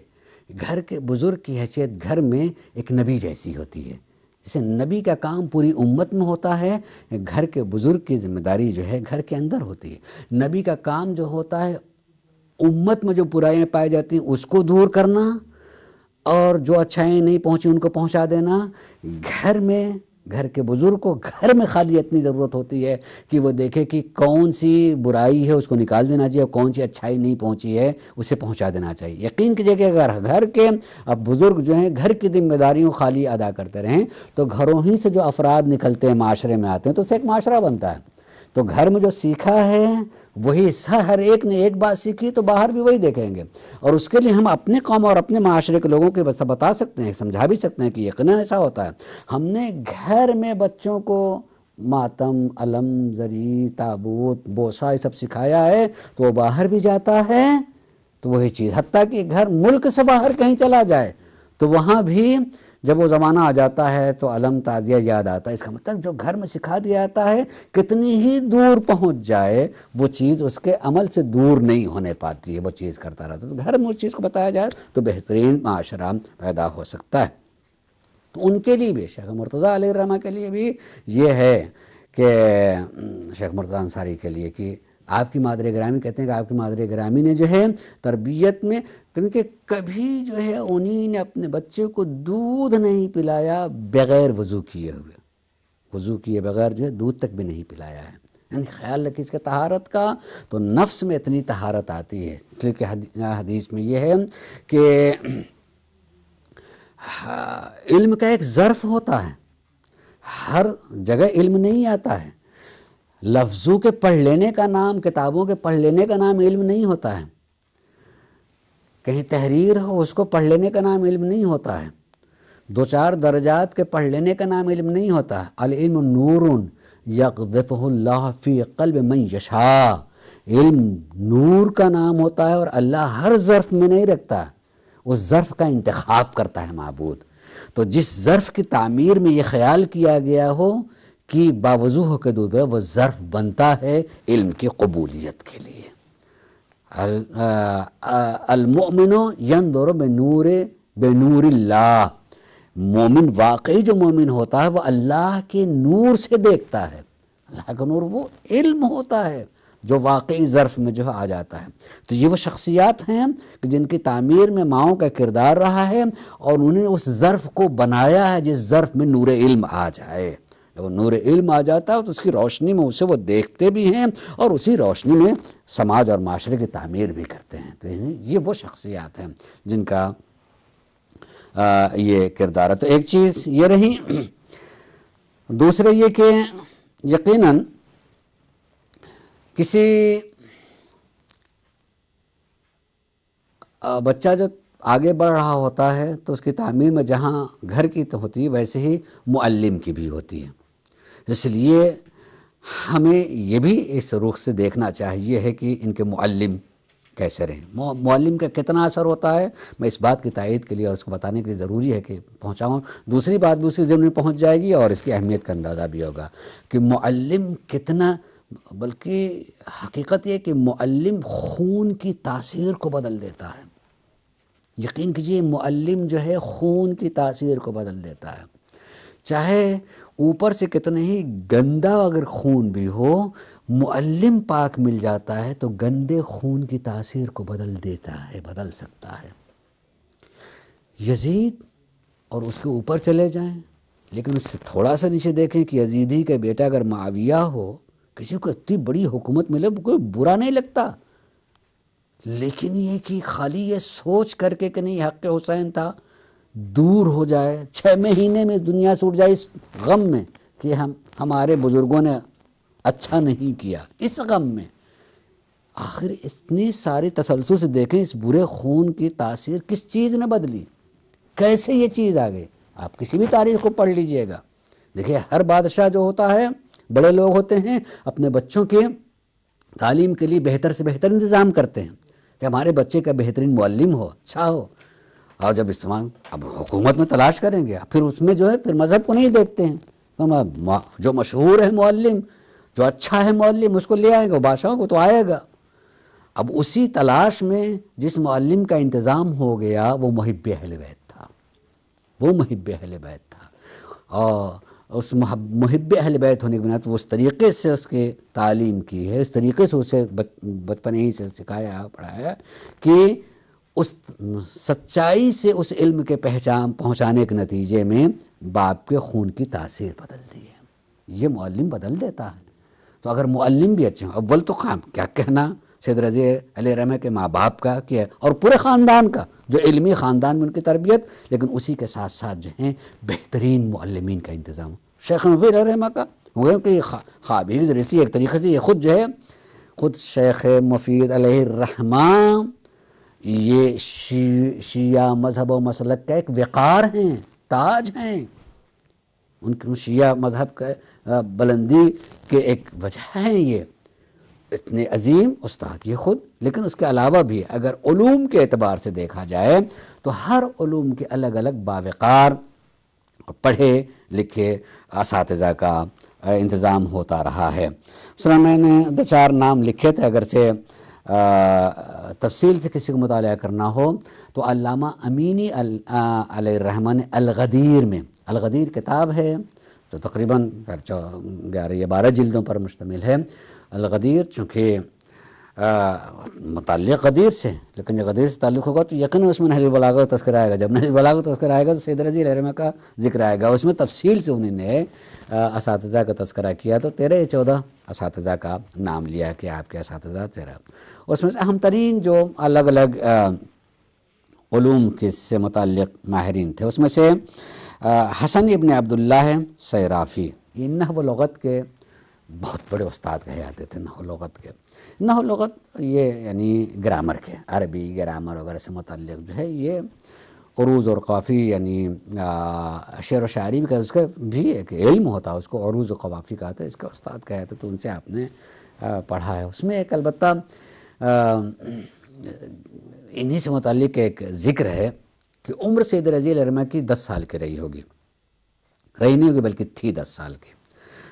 گھر کے بزرگ کی حیثیت گھر میں ایک نبی جیسی ہوتی ہے۔ جیسے نبی کا کام پوری امت میں ہوتا ہے، گھر کے بزرگ کی ذمہ داری جو ہے گھر کے اندر ہوتی ہے۔ نبی کا کام جو ہوتا ہے امت میں جو برائیاں پائی جاتی ہیں اس کو دور کرنا، اور جو اچھائیں نہیں پہنچی ان کو پہنچا دینا۔ گھر میں، گھر کے بزرگ کو گھر میں خالی اتنی ضرورت ہوتی ہے کہ وہ دیکھے کہ کون سی برائی ہے اس کو نکال دینا چاہیے، اور کون سی اچھائی نہیں پہنچی ہے اسے پہنچا دینا چاہیے۔ یقین کیجیے کہ اگر گھر کے اب بزرگ جو ہیں گھر کی ذمہ داریوں خالی ادا کرتے رہیں تو گھروں ہی سے جو افراد نکلتے ہیں معاشرے میں آتے ہیں تو اس سے ایک معاشرہ بنتا ہے۔ تو گھر میں جو سیکھا ہے وہی ہر ایک نے ایک بات سیکھی تو باہر بھی وہی دیکھیں گے، اور اس کے لیے ہم اپنے قوم اور اپنے معاشرے کے لوگوں کے بتا سکتے ہیں، سمجھا بھی سکتے ہیں کہ یقیناً ایسا ہوتا ہے۔ ہم نے گھر میں بچوں کو ماتم، علم، زری، تابوت، بوسہ یہ سب سکھایا ہے تو وہ باہر بھی جاتا ہے تو وہی چیز، حتیٰ کہ گھر ملک سے باہر کہیں چلا جائے تو وہاں بھی جب وہ زمانہ آ جاتا ہے تو علم، تعزیہ یاد آتا ہے۔ اس کا مطلب جو گھر میں سکھا دیا جاتا ہے کتنی ہی دور پہنچ جائے وہ چیز اس کے عمل سے دور نہیں ہونے پاتی ہے، وہ چیز کرتا رہتا ہے۔ تو گھر میں اس چیز کو بتایا جائے تو بہترین معاشرہ پیدا ہو سکتا ہے۔ تو ان کے لیے بھی، شیخ مرتضیٰ علیہ الرحمہ کے لیے بھی یہ ہے کہ شیخ مرتضیٰ انصاری کے لیے کہ آپ کی مادر گرامی کہتے ہیں کہ آپ کی مادر گرامی نے جو ہے تربیت میں، کیونکہ کبھی جو ہے انہی نے اپنے بچے کو دودھ نہیں پلایا بغیر وضو کیے ہوئے، وضو کیے بغیر جو ہے دودھ تک بھی نہیں پلایا ہے. یعنی خیال رکھیں اس کا طہارت کا، تو نفس میں اتنی طہارت آتی ہے. کیونکہ حدیث میں یہ ہے کہ علم کا ایک ظرف ہوتا ہے، ہر جگہ علم نہیں آتا ہے. لفظوں کے پڑھ لینے کا نام، کتابوں کے پڑھ لینے کا نام علم نہیں ہوتا ہے. کہیں تحریر ہو اس کو پڑھ لینے کا نام علم نہیں ہوتا ہے. 2-4 درجات کے پڑھ لینے کا نام علم نہیں ہوتا ہے. العلم نور یقذفہ اللہ فی قلب من یشاء. علم نور کا نام ہوتا ہے اور اللہ ہر ظرف میں نہیں رکھتا، اس ظرف کا انتخاب کرتا ہے معبود. تو جس ظرف کی تعمیر میں یہ خیال کیا گیا ہو کہ باوضو ہو کے دودھ وہ ظرف بنتا ہے علم کی قبولیت کے لیے. المؤمن ينظر بنور اللہ. مومن واقعی جو مومن ہوتا ہے وہ اللہ کے نور سے دیکھتا ہے. اللہ کا نور وہ علم ہوتا ہے جو واقعی ظرف میں جو آ جاتا ہے. تو یہ وہ شخصیات ہیں کہ جن کی تعمیر میں ماؤں کا کردار رہا ہے اور انہوں نے اس ظرف کو بنایا ہے جس ظرف میں نور علم آ جائے. جب وہ نور علم آ جاتا ہے تو اس کی روشنی میں اسے وہ دیکھتے بھی ہیں اور اسی روشنی میں سماج اور معاشرے کی تعمیر بھی کرتے ہیں. تو یہ وہ شخصیات ہیں جن کا یہ کردار ہے. تو ایک چیز یہ رہی. دوسرے یہ کہ یقیناً کسی بچہ جب آگے بڑھ رہا ہوتا ہے تو اس کی تعمیر میں جہاں گھر کی تو ہوتی ہے ویسے ہی معلم کی بھی ہوتی ہے. اس لیے ہمیں یہ بھی اس رخ سے دیکھنا چاہیے ہے کہ ان کے معلم کیسے رہیں. معلم کا کتنا اثر ہوتا ہے میں اس بات کی تائید کے لیے اور اس کو بتانے کے لیے ضروری ہے کہ پہنچاؤں. دوسری بات بھی اس کی ذہن میں پہنچ جائے گی اور اس کی اہمیت کا اندازہ بھی ہوگا کہ معلم کتنا، بلکہ حقیقت یہ کہ معلم خون کی تاثیر کو بدل دیتا ہے. یقین کیجئے معلم جو ہے خون کی تاثیر کو بدل دیتا ہے. چاہے اوپر سے کتنے ہی گندا اگر خون بھی ہو، معلم پاک مل جاتا ہے تو گندے خون کی تاثیر کو بدل دیتا ہے، بدل سکتا ہے. یزید اور اس کے اوپر چلے جائیں، لیکن اس سے تھوڑا سا نیچے دیکھیں کہ یزیدی کا بیٹا اگر معاویہ ہو، کسی کو اتنی بڑی حکومت ملے کوئی برا نہیں لگتا. لیکن یہ کہ خالی یہ سوچ کر کے کہ نہیں حق حسین تھا دور ہو جائے، 6 مہینے میں دنیا سے اٹھ جائے اس غم میں کہ ہمارے بزرگوں نے اچھا نہیں کیا. اس غم میں آخر اتنی ساری تسلسل سے دیکھیں اس برے خون کی تاثیر کس چیز نے بدلی، کیسے یہ چیز آ گئی. آپ کسی بھی تاریخ کو پڑھ لیجئے گا، دیکھیں ہر بادشاہ جو ہوتا ہے، بڑے لوگ ہوتے ہیں، اپنے بچوں کے تعلیم کے لیے بہتر سے بہتر انتظام کرتے ہیں کہ ہمارے بچے کا بہترین معلم ہو، اچھا ہو. اور جب استعمال اب حکومت میں تلاش کریں گے پھر اس میں جو ہے پھر مذہب کو نہیں دیکھتے ہیں. جو مشہور ہے معلم، جو اچھا ہے معلم، اس کو لے آئے گا، بادشاہوں کو تو آئے گا. اب اسی تلاش میں جس معلم کا انتظام ہو گیا وہ محب اہل بیت تھا، وہ محب اہل بیت تھا. اور اس محب اہل بیت ہونے کی بنا تو اس طریقے سے اس کے تعلیم کی ہے، اس طریقے سے اسے بچپن ہی سے سکھایا پڑھایا کہ اس سچائی سے اس علم کے پہنچانے کے نتیجے میں باپ کے خون کی تاثیر بدلتی ہے. یہ معلم بدل دیتا ہے. تو اگر معلم بھی اچھے ہوں، اول تو کیا کہنا سید رضی علیہ رحمہ کے ماں باپ کا کیا اور پورے خاندان کا، جو علمی خاندان میں ان کی تربیت، لیکن اسی کے ساتھ ساتھ جو ہیں بہترین معلمین کا انتظام. شیخ نبوی علیہ رحمہ کا وہ کہ خواب رسی ایک طریقے سے یہ خود جو ہے خود شیخ مفید علیہ الرحمہ یہ شیعہ مذہب و مسلک کا ایک وقار ہیں، تاج ہیں. ان کے شیعہ مذہب کا بلندی کے ایک وجہ ہیں یہ اتنے عظیم استاد یہ خود. لیکن اس کے علاوہ بھی اگر علوم کے اعتبار سے دیکھا جائے تو ہر علوم کے الگ الگ باوقار پڑھے لکھے اساتذہ کا انتظام ہوتا رہا ہے. میں نے 2-4 نام لکھے تھے، اگرچہ تفصیل سے کسی کو مطالعہ کرنا ہو تو علامہ امینی علیہ الرحمہ نے الغدیر میں، الغدیر کتاب ہے جو تقریباً 11 یا 12 جلدوں پر مشتمل ہے. الغدیر چونکہ متعلق غدیر سے، لیکن جب غدیر سے تعلق ہوگا تو یقیناً اس میں نہج البلاغہ کا تذکرہ آئے گا. جب نہج البلاغہ کا تذکرہ آئے گا تو سید رضی علیہ الرحمہ کا ذکر آئے گا. اس میں تفصیل سے انہوں نے اساتذہ کا تذکرہ کیا، تو 13 یا 14 اساتذہ کا نام لیا کہ آپ کے اساتذہ 13. اس میں سے اہم ترین جو الگ الگ علوم کے سے متعلق ماہرین تھے، اس میں سے حسن ابن عبداللہ صیرافی، یہ نحو و لغت کے بہت بڑے استاد کہے جاتے تھے. نحو و لغت کے، نحو و لغت یہ یعنی گرامر کے، عربی گرامر وغیرہ سے متعلق جو ہے یہ عروض اور قافی، یعنی شعر و شاعری بھی اس کا بھی ایک علم ہوتا ہے، اس کو عروض و قوافی کہتے ہیں. اس کا استاد کہے جاتے تو ان سے آپ نے پڑھا ہے. اس میں ایک البتہ انہی سے متعلق ایک ذکر ہے کہ عمر سید رضی علیہ الرحمہ کی 10 سال کی رہی ہوگی، رہی نہیں ہوگی بلکہ تھی 10 سال کی،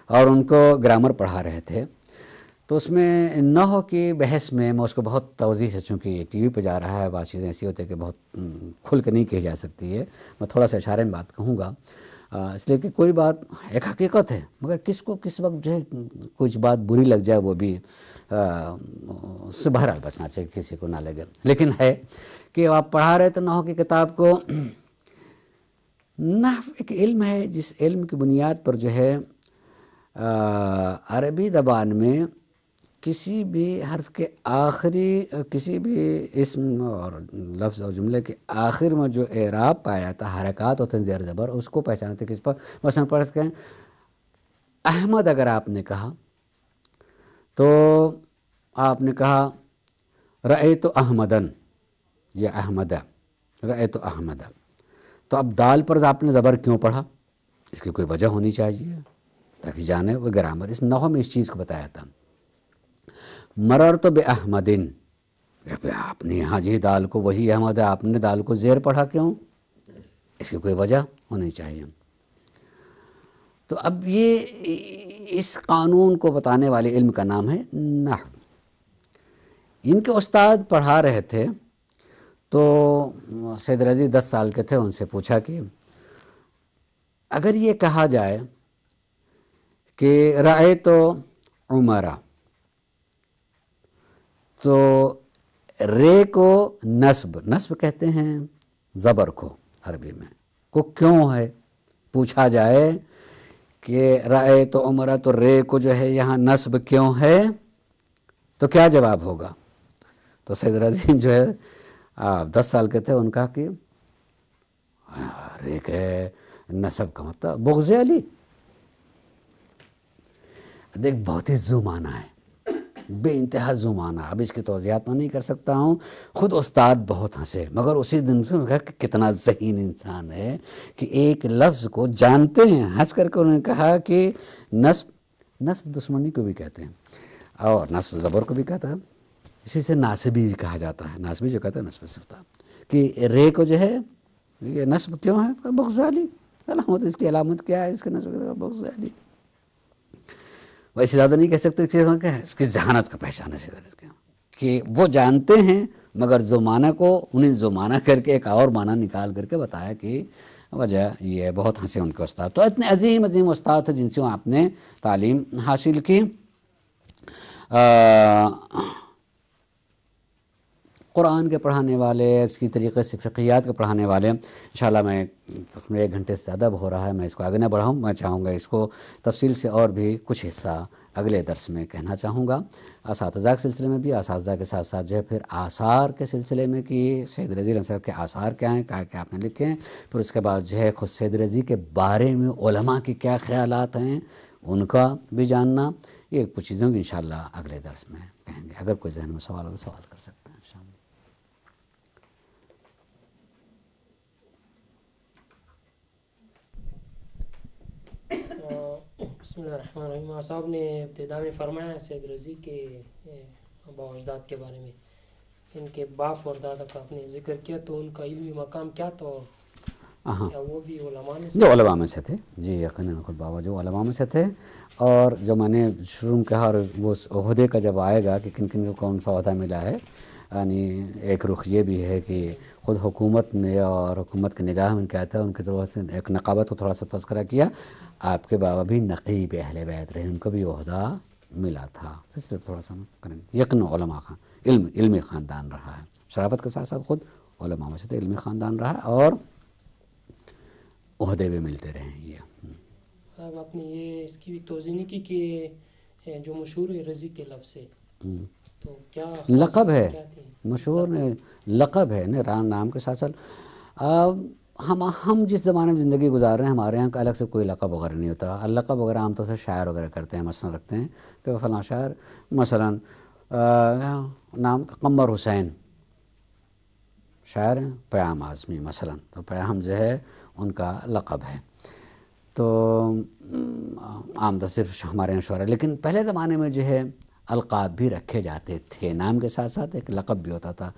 اور ان کو گرامر پڑھا رہے تھے. تو اس میں نحو کی بحث میں اس کو بہت توضیح سے، چونکہ یہ ٹی وی پہ جا رہا ہے، بعض چیزیں ایسی ہوتی ہیں کہ بہت کھل کے نہیں کہی جا سکتی ہے، میں تھوڑا سا اشارے میں بات کہوں گا، اس لیے کہ کوئی بات ایک حقیقت ہے، مگر کس کو کس وقت جو ہے کچھ بات بری لگ جائے وہ بھی اس سے بہرحال بچنا چاہیے، کسی کو نہ لگے. لیکن ہے کہ آپ پڑھا رہے تھے نحو کی کتاب کو. نحو ایک علم ہے جس علم کی بنیاد پر جو ہے عربی زبان میں کسی بھی حرف کے آخری، کسی بھی اسم اور لفظ اور جملے کے آخر میں جو اعراب پایا جاتا ہے، حرکات ہوتے ہیں زیر زبر، اس کو پہچانتے کس پر. مثلا پڑھ سکیں احمد، اگر آپ نے کہا تو آپ نے کہا رأیت احمدن یا احمد، رأیت احمد، تو اب دال پر آپ نے زبر کیوں پڑھا؟ اس کی کوئی وجہ ہونی چاہیے تاکہ جانے وہ گرامر. اس نحو میں اس چیز کو بتایا تھا. مررت باحمدن، آپ نے یہاں جی دال کو وہی احمد ہے، آپ نے دال کو زیر پڑھا کیوں؟ اس کی کوئی وجہ ہونی چاہیے. تو اب یہ اس قانون کو بتانے والے علم کا نام ہے نحو. ان کے استاد پڑھا رہے تھے تو سید رضی 10 سال کے تھے. ان سے پوچھا کہ اگر یہ کہا جائے کہ رأیت عمرہ، تو رے کو نصب کہتے ہیں زبر کو عربی میں، کو کیوں ہے؟ پوچھا جائے کہ رأیت عمرہ، تو رے کو جو ہے یہاں نصب کیوں ہے؟ تو کیا جواب ہوگا؟ تو سید رضی جو ہے 10 سال کے تھے، ان کہا کہ رے کے نصب کا مطلب بغض علی. دیکھ بہت ہی ذو معنی ہے، بے انتہا ذو معنی. اب اس کی توضیحات میں نہیں کر سکتا ہوں. خود استاد بہت ہنسے، مگر اسی دن سے کہا کہ کتنا ذہین انسان ہے کہ ایک لفظ کو جانتے ہیں. ہنس کر کے انہوں نے کہا کہ نصب دشمنی کو بھی کہتے ہیں، اور نصب زبر کو بھی کہتا ہے. اسی سے ناصبی بھی کہا جاتا ہے. ناصبی جو کہتا ہے نصب صفتہ، کہ رے کو جو ہے یہ نصب کیوں ہے؟ بغض علی. علامت اس کی علامت کیا ہے؟ اس کے نصب بغض علی. ویسے زیادہ نہیں کہہ سکتے کہ اس کی ذہانت کا پہچان ہے کہ وہ جانتے ہیں، مگر ذو معنی کو انہیں ذو معنی کر کے ایک اور معنی نکال کر کے بتایا کہ وجہ یہ. بہت ہنسے ان کے استاد. تو اتنے عظیم عظیم استاد تھے جن سے آپ نے تعلیم حاصل کی. قرآن کے پڑھانے والے، اس کی طریقے سے فقہیات کے پڑھانے والے. انشاءاللہ میں تقریباً 1 گھنٹے سے زیادہ ہو رہا ہے، میں اس کو آگے نہ بڑھاؤں. میں چاہوں گا اس کو تفصیل سے اور بھی کچھ حصہ اگلے درس میں کہنا چاہوں گا. اساتذہ کے سلسلے میں بھی، اساتذہ کے ساتھ ساتھ جو ہے پھر آثار کے سلسلے میں کہ سید رضی علیہ السلام کے آثار کیا ہیں، کہ آپ نے لکھے ہیں. پھر اس کے بعد جو ہے خود سید رضی کے بارے میں علماء کے کیا خیالات ہیں ان کا بھی جاننا. یہ کچھ چیزوں کی انشاءاللہ اگلے درس میں کہیں گے. اگر کوئی ذہن میں سوال ہو تو سوال کر سکتے ہیں انشاءاللہ. بسم اللہ الرحمن الرحیم. صاحب نے ابتدا میں فرمایا سید رضی کے آباء و اجداد کے بارے میں، ان کے باپ اور دادا کا آپ نے ذکر کیا، تو ان کا علمی مقام کیا تھا؟ کیا وہ بھی علماء میں سے جو علماء میں سے تھے؟ جی یقیناً خود بابا جو علماء میں سے تھے. اور جو میں نے شروع میں کہا، اور وہ عہدے کا جب آئے گا کہ کن کن کو کون سا عہدہ ملا ہے، یعنی ایک رخ یہ بھی ہے کہ خود حکومت میں اور حکومت کی نگاہ میں کیا تھا، ان کی طرف سے ایک نقابت کو تھوڑا سا تذکرہ کیا. آپ کے بابا بھی نقیب اہل بیت رہے، ان کو بھی عہدہ ملا تھا. اس لیے تھوڑا سا کریں یقین علماء علمی خاندان رہا ہے. شرافت کے ساتھ ساتھ خود علماء میں سے تھے، علمی خاندان رہا ہے اور عہدے بھی ملتے رہے ہیں. یہ اب آپ نے یہ اس کی بھی توضیح نہیں کی کہ جو مشہور ہے رضی کے لفظ سے، تو کیا لقب ہے، کیا تھی؟ مشہور لقب ہے نام کے ساتھ ساتھ ہم جس زمانے میں زندگی گزار رہے ہیں ہمارے یہاں کا الگ سے کوئی لقب وغیرہ نہیں ہوتا. لقب وغیرہ عام طور سے شاعر وغیرہ کرتے ہیں، مثلا رکھتے ہیں کہ فلاں شاعر، مثلا نام قمر حسین شاعر ہیں، پیام اعظمی مثلا، تو پیام جو ہے ان کا لقب ہے. تو عام طور سے ہمارے یہاں شعرا، لیکن پہلے زمانے میں جو ہے القاب بھی رکھے جاتے تھے، نام کے ساتھ ساتھ ایک لقب بھی ہوتا تھا.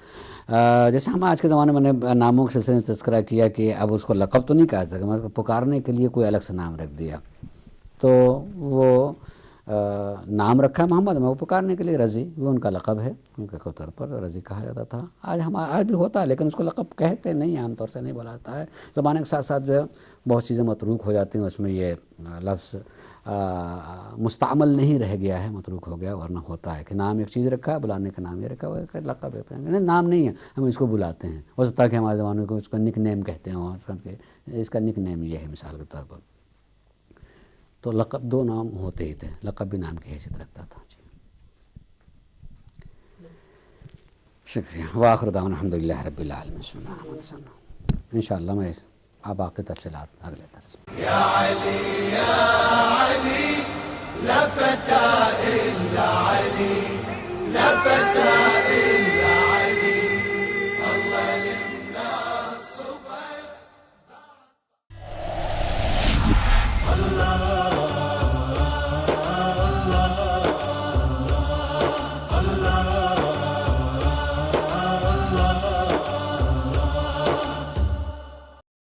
جیسے ہم آج کے زمانے میں نے ناموں کے سلسلے میں تذکرہ کیا کہ اب اس کو لقب تو نہیں کہا سکتے، مگر پکارنے کے لیے کوئی الگ سے نام رکھ دیا. تو وہ نام رکھا ہے محمد، میں وہ پکارنے کے لیے رضی، وہ ان کا لقب ہے، ان کے طور پر رضی کہا جاتا تھا. آج بھی ہوتا ہے لیکن اس کو لقب کہتے نہیں، عام طور سے نہیں بولا جاتا ہے. زمانے کے ساتھ ساتھ جو ہے بہت چیزیں متروک ہو جاتی ہیں، اس میں یہ لفظ مستعمل نہیں رہ گیا ہے، متروک ہو گیا. ورنہ ہوتا ہے کہ نام ایک چیز رکھا ہے، بلانے کا نام یہ رکھا ہوا ہے، لقب ہے، نام نہیں ہے، ہم اس کو بلاتے ہیں. ہو سکتا ہے کہ ہمارے زمانے کو اس کا نک نیم کہتے ہیں، اس کا نک نیم یہ ہے مثال کے طور پر. تو لقب دو نام ہوتے ہی تھے، لقب بھی نام کی حیثیت رکھتا تھا. جی شکریہ. وآخر دعوانا الحمدللہ رب العالمین. انشاءاللہ میں آپ باقی تفصیلات اگلے درس میں